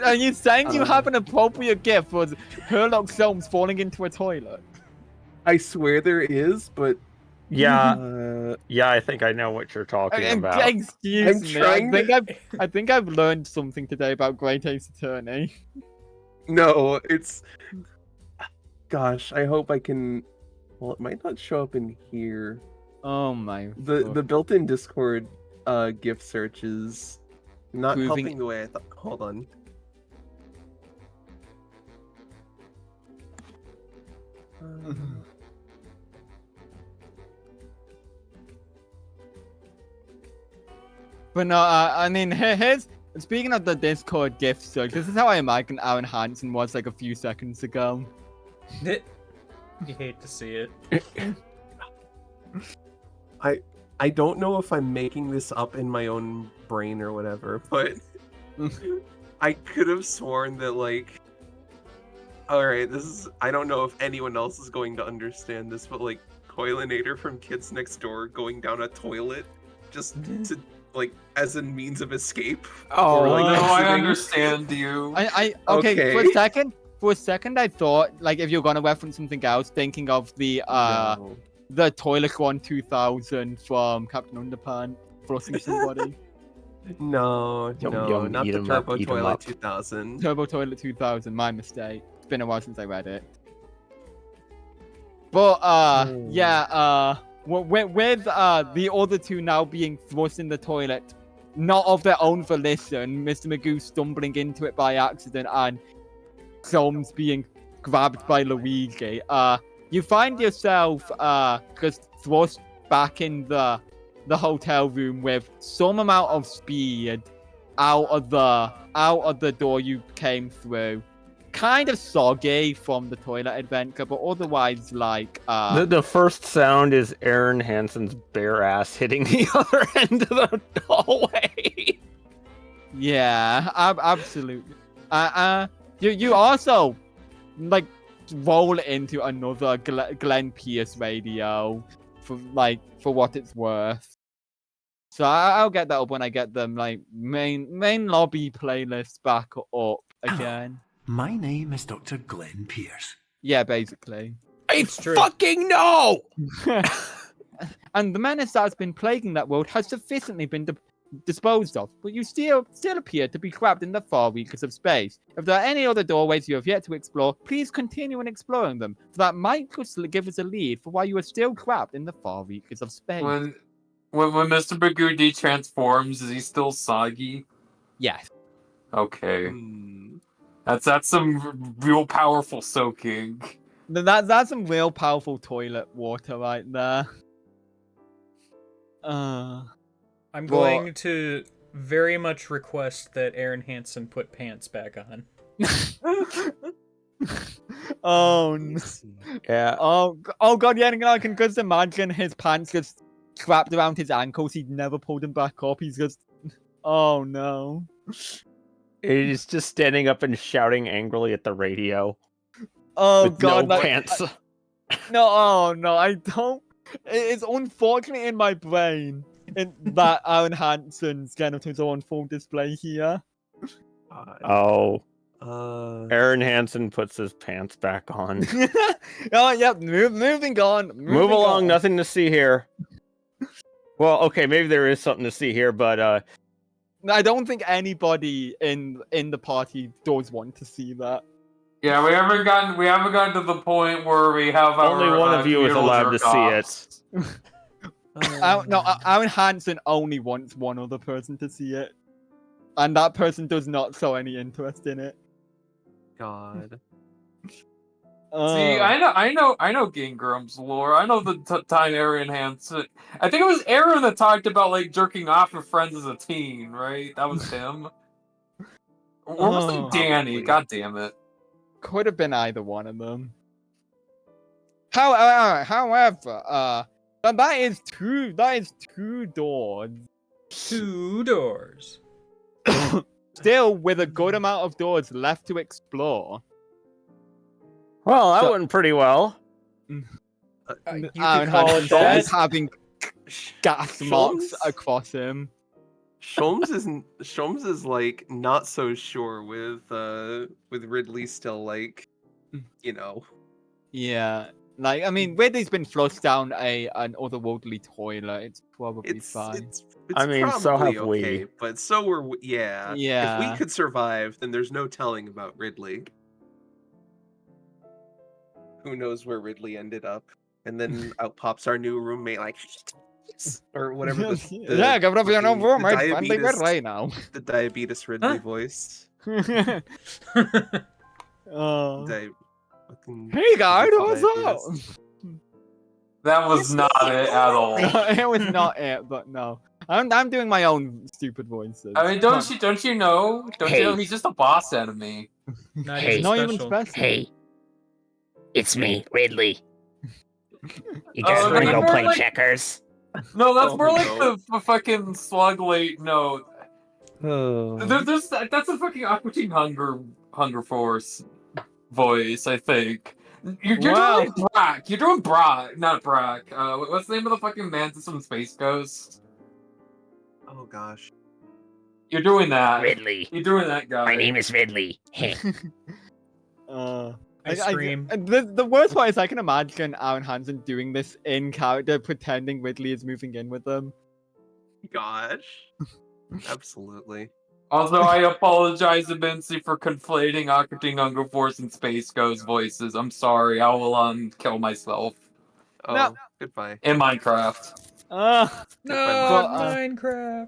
Are you saying you have an appropriate gift for Herlock Sholmes falling into a toilet? I swear there is, but Yeah, yeah, I think I know what you're talking about. Excuse I'm me. trying I think I've learned something today about Great Ace Attorney. no, it's. Gosh, I hope I can. Well, it might not show up in here. Oh my. The built-in Discord gift search is not Proving- helping the way I thought. Hold on. But no, I mean, here's speaking of the Discord gift search. This is how I imagine Aaron Hansen was like a few seconds ago. You hate to see it. I don't know if I'm making this up in my own brain or whatever, but I could have sworn that like. Alright, this is. I don't know if anyone else is going to understand this, but like Coilinator from Kids Next Door going down a toilet just to like as a means of escape. Oh, Or, like, No, I exiting. understand you. Okay, Okay. for a second I thought like if you're gonna reference something else, thinking of the No. the Toilet One 2000 from Captain Underpants flossing somebody. No, Yum, no, yum, not eat the 'em up, Turbo eat 'em Toilet up. 2000. Turbo Toilet 2000, my mistake. It's been a while since I read it. But yeah, with the other two now being thrust in the toilet, not of their own volition, Mr. Magoo stumbling into it by accident and Solms being grabbed by Luigi, you find yourself just thrust back in the hotel room with some amount of speed out of the door you came through. Kind of soggy from the toilet adventure, but otherwise like the first sound is Aaron Hansen's bare ass hitting the other end of the hallway. yeah, absolutely. You also like roll into another Glenn Pierce radio for what it's worth. So I'll get that up when I get them like main lobby playlist back up again. My name is Dr. Glenn Pierce. Yeah, basically. It's true. Fucking no! And the menace that's been plaguing that world has sufficiently been disposed of, but you still appear to be trapped in the far reaches of space. If there are any other doorways you have yet to explore, please continue in exploring them, for that might just give us a lead for why you are still trapped in the far reaches of space. When Mr. Bagudi transforms, is he still soggy? Yes. Okay. Hmm. That's some real powerful soaking. That's some real powerful toilet water right there. I'm Well- going to very much request that Aaron Hansen put pants back on. Oh no. Yeah. Oh god, yeah, I can just imagine his pants just wrapped around his ankles. He'd never pulled them back up. He's just, oh no. He's just standing up and shouting angrily at the radio. Oh with god, no like, pants. no, oh no, I don't. It's unfortunate in my brain that Aaron Hansen's genitals are on full display here. Oh, Aaron. Aaron Hansen puts his pants back on. Oh, yep, moving on. Move along, nothing to see here. Well, okay, maybe there is something to see here, but I don't think anybody in the party does want to see that. Yeah, we haven't gotten to the point where we have our only one of you is communal allowed to see jerk-offs. it. No, Aaron Hansen only wants one other person to see it. And that person does not show any interest in it. God. See, I know Gingram's lore. I know the time Aaron Hansen. I think it was Aaron that talked about like jerking off with friends as a teen, right? That was him. Or was it Danny? Probably. God damn it! Could have been either one of them. However, that is two doors. 2 doors. Still with a good amount of doors left to explore. Well, that So- went pretty well. You Aaron could call it Hansen that. is having gas marks Sholmes? across him. Sholmes is like not so sure with Ridley still like, you know. Yeah. Like, I mean, Ridley's been flushed down an otherworldly toilet. It's probably fine. It's I mean, so probably have we. okay, but so were we. Yeah. If Yeah. we could survive, then there's no telling about Ridley. Who knows where Ridley ended up? And then out pops our new roommate, like, or whatever. Yeah, give it up for your new fucking- the roommate. Friendly diabetes- Ridley now. The diabetes Ridley Huh? voice. Fucking Hey guys, what's diabetes. up? That was not it at all. No, it was not it, but no. I'm doing my own stupid voices. I mean, don't you know? Don't you know Hey. he's just a boss enemy? Not Hey. even Not special. even special. Hey, it's me, Ridley. You Oh, guys want to remember, go play like- checkers? No, that's Oh, more like no. the fucking slug late note. There's that's a fucking Aqua Teen Hunger Force voice, I think. You're Wow. doing like Brack. You're doing Brack, not Brack. What's the name of the fucking mantis from Space Ghost? Oh gosh. You're doing that. Ridley. You're doing that guy. My name is Ridley. Heh. I scream. The worst part is I can imagine Aaron Hansen doing this in character, pretending Ridley is moving in with them. Gosh. Absolutely. Also, I apologize immensely for conflating Aqua Teen Hunger Force and Space Ghost voices. I'm sorry. I will kill myself Oh, No. goodbye. in Minecraft. No, Well, Minecraft.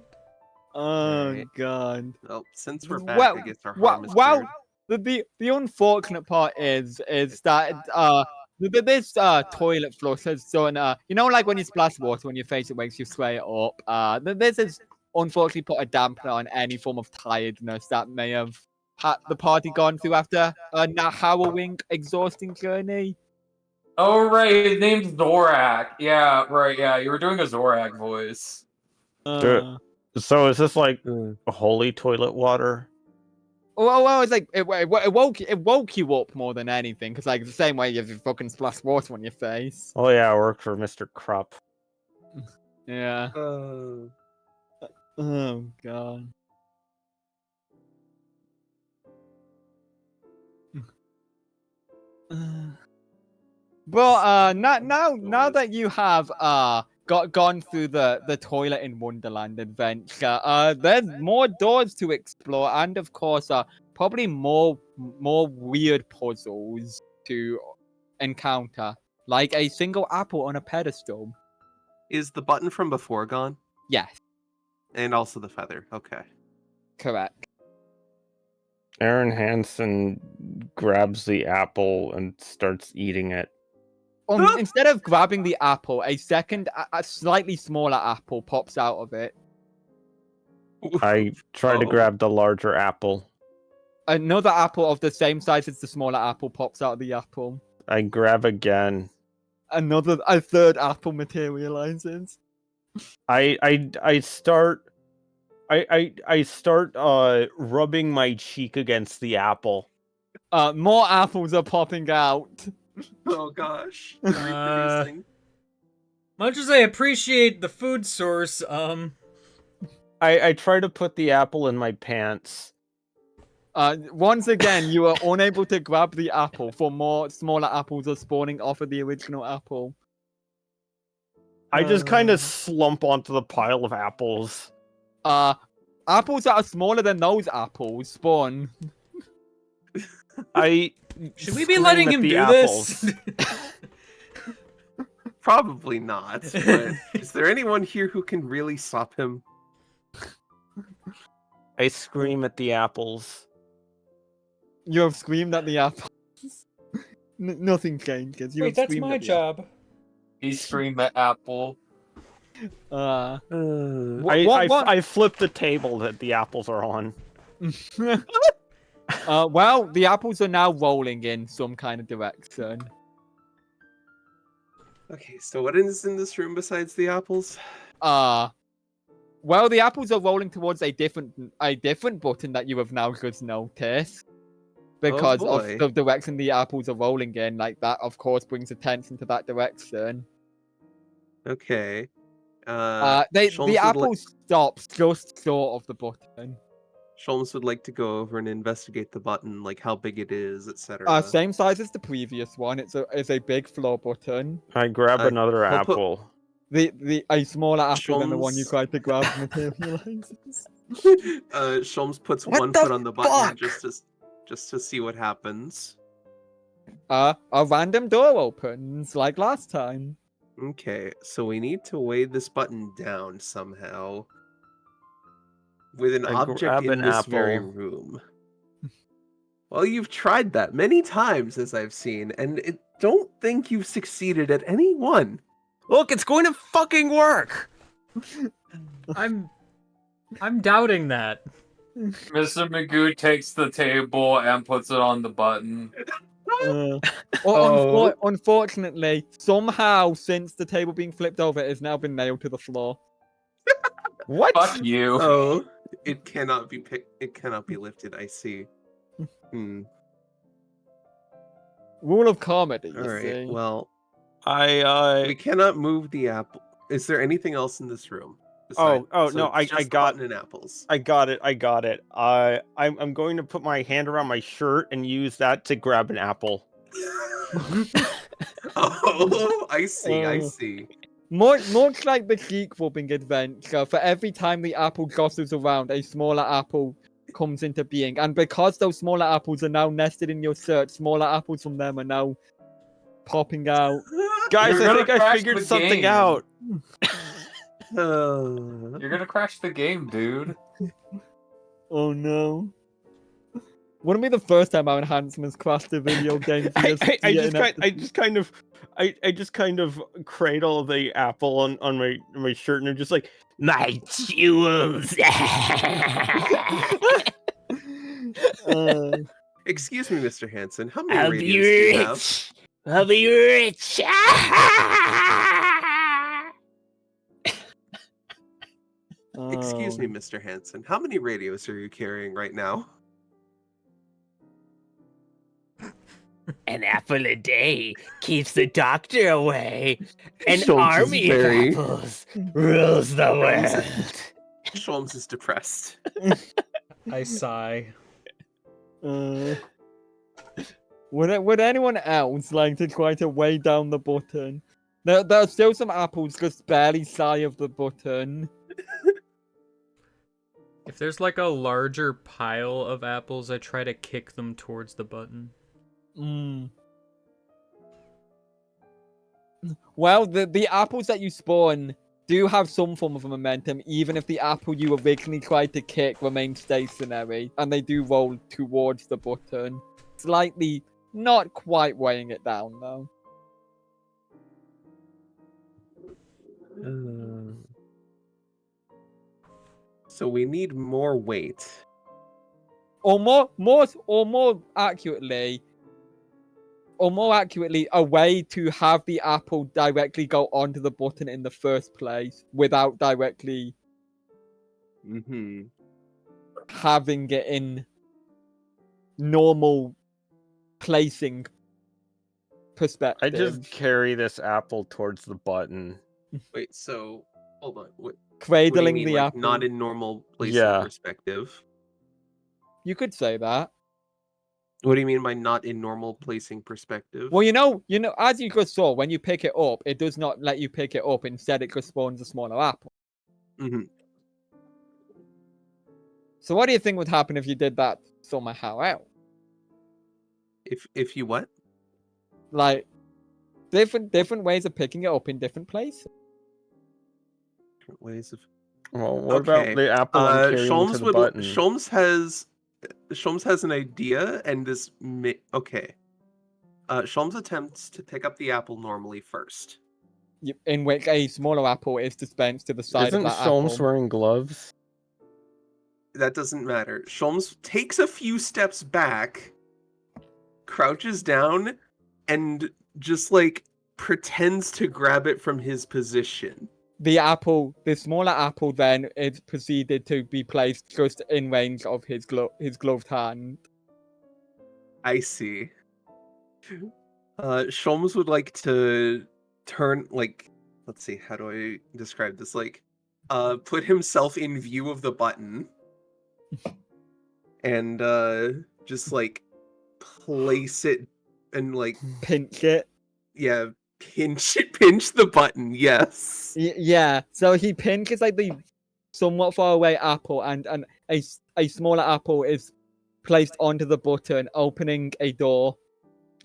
Oh Alright. god. Well, since we're back, Well, I guess our Well, harm is well, cured. the unfortunate part is that this toilet flush has done you know, like when you splash water on your face, it wakes you straight up. This has unfortunately put a dampener on any form of tiredness that may have had the party gone through after a harrowing, exhausting journey. Oh right, his name's Zorak. Yeah, right. Yeah, you were doing a Zorak voice. Uh, So is this like holy toilet water? well, it's like it woke you up more than anything, because like the same way you fucking splash water on your face. Oh yeah, I work for Mr. Krupp. Yeah. Oh god. But now that you have gone through the toilet in Wonderland adventure, there's more doors to explore, and of course probably more weird puzzles to encounter, like a single apple on a pedestal. Is the button from before gone? Yes, And also the feather. Okay. correct. Aaron Hansen grabs the apple and starts eating it. Instead of grabbing the apple, a second, a slightly smaller apple pops out of it. I try to Oh. grab the larger apple. Another apple of the same size as the smaller apple pops out of the apple. I grab again. A third apple materializes. I start rubbing my cheek against the apple. More apples are popping out. Oh gosh. You're reproducing. Much as I appreciate the food source, I try to put the apple in my pants. Once again, you are unable to grab the apple, for more smaller apples are spawning off of the original apple. I just kind of slump onto the pile of apples. Apples that are smaller than those apples spawn. I should we be scream letting at him the do apples. this? Probably not. But is there anyone here who can really stop him? I scream at the apples. You have screamed at the apples. Nothing changes. You Wait, have that's screamed my at the apple. job. He screamed at Apple. I flipped the table that the apples are on. Well, the apples are now rolling in some kind of direction. Okay, so what is in this room besides the apples? Well, the apples are rolling towards a different button that you have now just noticed. Because of boy. the direction the apples are rolling in, like that, of course, brings attention to that direction. Okay. The Sholmes apples stops just short of the button. Sholmes would like to go over and investigate the button, like how big it is, etc. Same size as the previous one. It's a big floor button. I grab another I'll put- apple. A smaller apple than the one you Sholmes- tried to grab materializes. Sholmes puts What one the foot on the button fuck? just to see what happens. A random door opens like last time. Okay, so we need to weigh this button down somehow with an I object grab in an this very apple. room. Well, you've tried that many times, as I've seen, and don't think you've succeeded at any one. Look, it's going to fucking work. I'm doubting that. Mr. Magoo takes the table and puts it on the button. Unfortunately, somehow, since the table being flipped over, it has now been nailed to the floor. What? Fuck you. Oh, it cannot be It cannot be lifted. I see. Rule of comedy, you All right. see. Well, I we cannot move the apple. Is there anything else in this room? no, So I it's just the got button and apples. I got it. I'm going to put my hand around my shirt and use that to grab an apple. Oh, I see. I see. Much like the sequel-ing adventure, for every time the apple jostles around, a smaller apple comes into being. And because those smaller apples are now nested in your shirt, smaller apples from them are now popping out. Guys, You're I gonna think I crash figured the something game. out. You're gonna crash the game, dude. Oh no. Wouldn't be the first time our enhancements crashed a video game. I just kind of cradle the apple on my shirt, and I'm just like, My jewels. Excuse me, Mr. Hanson. How many I'll radios be do you have? rich. I'll be rich. Excuse me, Mr. Hanson. How many radios are you carrying right now? An apple a day keeps the doctor away. An Schultz is army very- of apples rules the world. Sholmes is depressed. I sigh. Would anyone else like to try to weigh down the button? There are still some apples just barely shy of the button. If there's like a larger pile of apples, I try to kick them towards the button. Well, the apples that you spawn do have some form of momentum, even if the apple you originally tried to kick remains stationary, and they do roll towards the button. Slightly, not quite weighing it down, though. So we need more weight. Or more accurately, a way to have the apple directly go onto the button in the first place without directly having it in normal placing perspective. I just carry this apple towards the button. Wait, so hold on. What do you cradling mean, the like, apple. not in normal placing Yeah. perspective? You could say that. What do you mean by not in normal placing perspective? Well, you know, as you just saw, when you pick it up, it does not let you pick it up. Instead, it just spawns a smaller apple. So, what do you think would happen if you did that somehow else? If you what? Like, different ways of picking it up in different places. Different ways of. Well, what Okay. about the apple I'm carrying to Sholmes the button? Sholmes has an idea, and this. Okay. Sholmes attempts to pick up the apple normally first. In which a smaller apple is dispensed to the side Isn't of that Sholmes apple. wearing gloves? That doesn't matter. Sholmes takes a few steps back, crouches down, and just like pretends to grab it from his position. The smaller apple, then is proceeded to be placed just in range of his gloved hand. I see. Sholmes would like to turn, like, let's see, how do I describe this? Like, put himself in view of the button and just like place it and like, Pinch it. yeah, pinch the button. Yes. Yeah. So he pinches like the somewhat far away apple, and a smaller apple is placed onto the button, opening a door.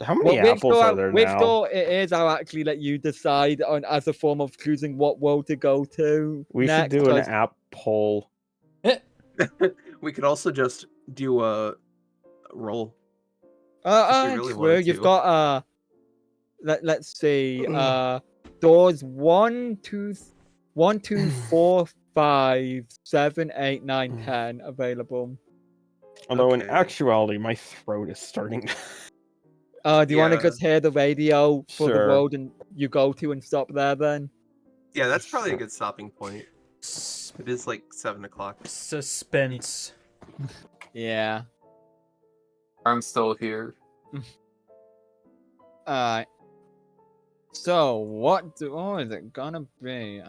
How many apples are there which now? door it is, I'll actually let you decide on as a form of choosing what world to go to. We next, should do an 'cause- app poll. We could also just do a roll. if we really true. wanted You've to. got let's see. Doors 1, 2, 4, 5, 7, 8, 9, 10 available. Although in Okay. actuality, my throat is starting. Do you want to Yeah. just hear the radio for the Sure. world and you go to and stop there then? Yeah, that's probably a good stopping point. It is like 7 o'clock. Suspense. Yeah. I'm still here. Alright. So what is it gonna be?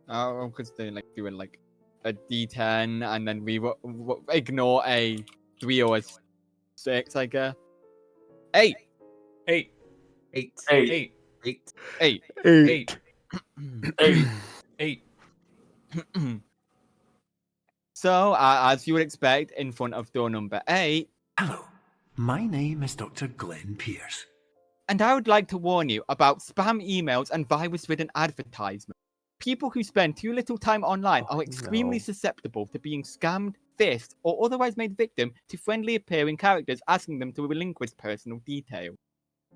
Because they like doing like a D10 and then we ignore a 3 or a 6, I guess. 8. 8. 8. 8. 8. 8. 8. 8. 8. So, as you would expect, in front of door number 8, Hello, my name is Dr. Glenn Pierce. and I would like to warn you about spam emails and virus-ridden advertisements. People who spend too little time online are extremely no. susceptible to being scammed, fished, or otherwise made victim to friendly appearing characters asking them to relinquish personal details.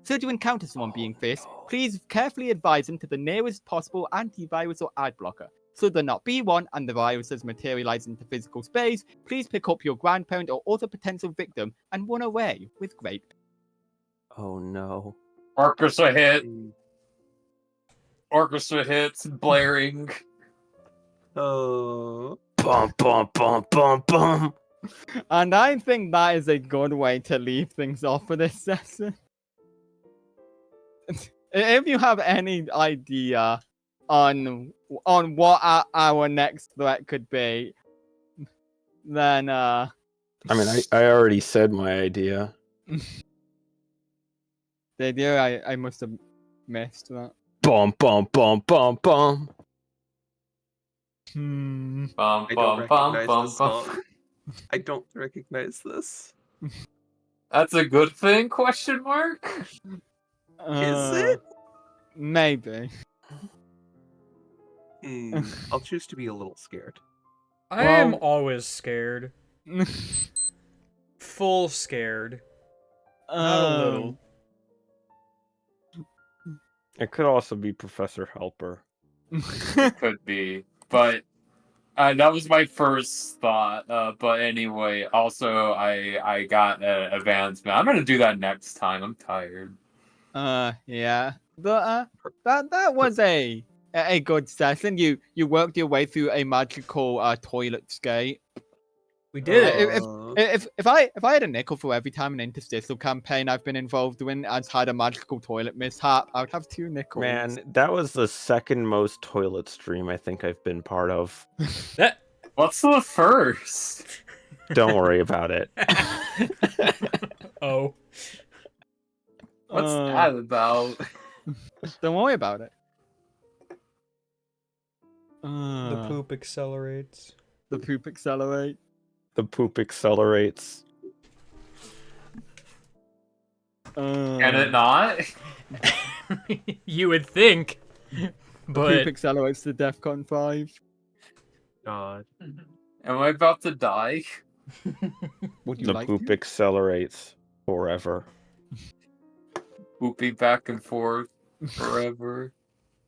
Should you encounter someone being fished, please carefully advise them to the nearest possible antivirus or ad blocker. Should there not be one and the viruses materialize into physical space, please pick up your grandparent or other potential victim and run away with great. Oh no. Orchestra hit. Orchestra hits, blaring. Oh. Bum bum bum bum bum. And I think that is a good way to leave things off for this session. If you have any idea on what our next threat could be, then I mean, I already said my idea. the idea I must have missed that. Bum bum bum bum bum. Hmm. Bum, I bum, don't bum, recognize bum, this bum. song. I don't recognize this. That's a good thing? Question mark. Is it? Maybe. I'll choose to be a little scared. I am Well- always scared. Full scared. Not a little. It could also be Professor Helper. Could be, but that was my first thought. But anyway, also I got an advancement. I'm gonna do that next time. I'm tired. Yeah. But that was a good session. You worked your way through a magical toilet skate. We did it. If I had a nickel for every time an interstitial campaign I've been involved in has had a magical toilet mishap, I would have 2 nickels. Man, that was the second most toilet stream I think I've been part of. That. What's the first? Don't worry about it. Oh. What's that about? Don't worry about it. The poop accelerates. The poop accelerate. The poop accelerates. Can it not? You would think, Poop but accelerates to DEFCON 5. God. Am I about to die? Would you The like poop to? accelerates forever. Whooping back and forth forever.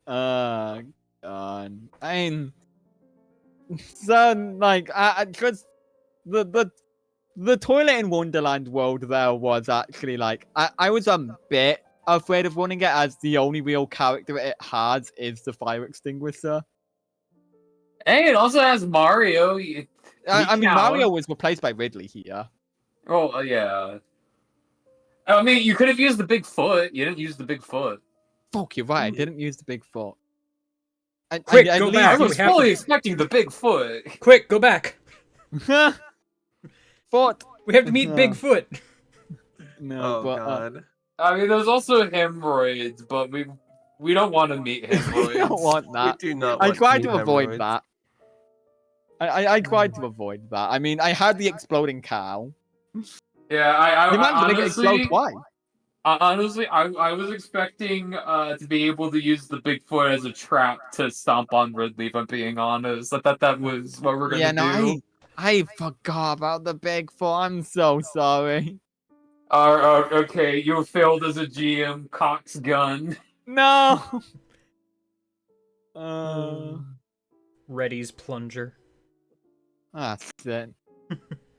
God. I mean, so like, because the toilet in Wonderland World there was actually like, I was a bit afraid of running it as the only real character it has is the fire extinguisher. Hey, it also has Mario. I mean, count. Mario was replaced by Ridley here. Oh, yeah. I mean, you could have used the big foot. You didn't use the big foot. Fuck, you're right. I didn't use the big foot. Quick, at go least- I back. was We have fully to- expecting the big foot. Quick, go back. Foot. We have to meet Bigfoot. No, Oh but god. I mean, there's also hemorrhoids, but we don't want to meet hemorrhoids. we don't want We that. do not I want tried meet to avoid hemorrhoids. that. I tried to avoid that. I mean, I had the exploding cow. Yeah, I You managed to make it explode honestly, twice. I was expecting to be able to use the Bigfoot as a trap to stomp on Ridley. If I'm being honest, I thought that was what we're gonna do. I forgot about the big foot. I'm so sorry. Okay, you failed as a GM. Cox gun. No. Reddy's plunger. That's it.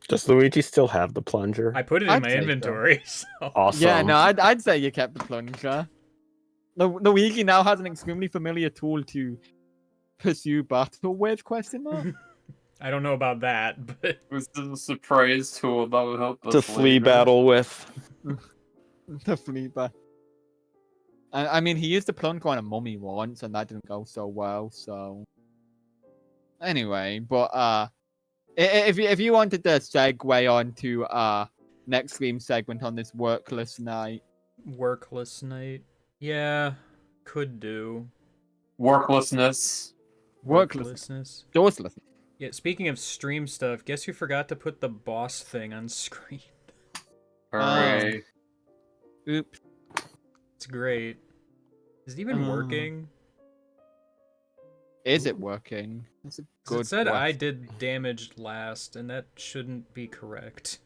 Does Luigi still have the plunger? I put it in I'd my say so. inventory. So. Awesome. Yeah, no, I'd say you kept the plunger. Luigi now has an extremely familiar tool to pursue battle with? Question mark. I don't know about that, but This is a surprise tool that will help us to flee later. battle with. The flea bat. I mean, he used to plunger on a mummy once, and that didn't go so well. So, anyway, but if you wanted to segue on to next stream segment on this workless night. workless night. Yeah, could do. Worklessness. Worklessness. Doorless. Yeah, speaking of stream stuff, guess who forgot to put the boss thing on screen? Hooray. Oops. It's great. Is it even working? Is it working? That's a 'Cause good it said I question. did damage last, and that shouldn't be correct.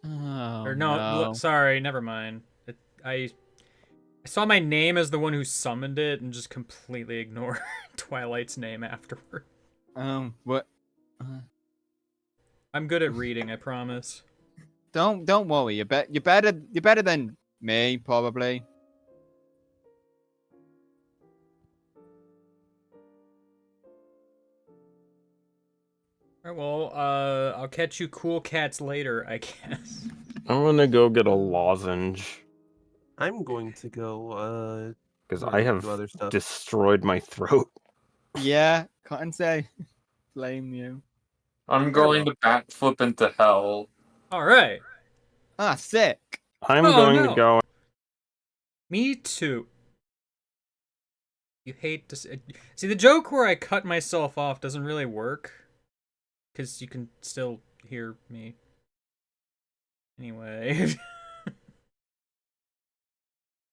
Oh, Or no, look, sorry, never mind. I saw my name as the one who summoned it and just completely ignored Twilight's name afterward. What? I'm good at reading, I promise. Don't worry. You're better than me, probably. Alright, well, I'll catch you cool cats later, I guess. I'm gonna go get a lozenge I'm going to go because I'm I gonna have do other stuff. destroyed my throat. Yeah, can't say. Blame you. I'm going to backflip into hell. Alright. Ah, sick. I'm Oh, going no. to go. Me too. You hate to see the joke where I cut myself off doesn't really work. Because you can still hear me. Anyway.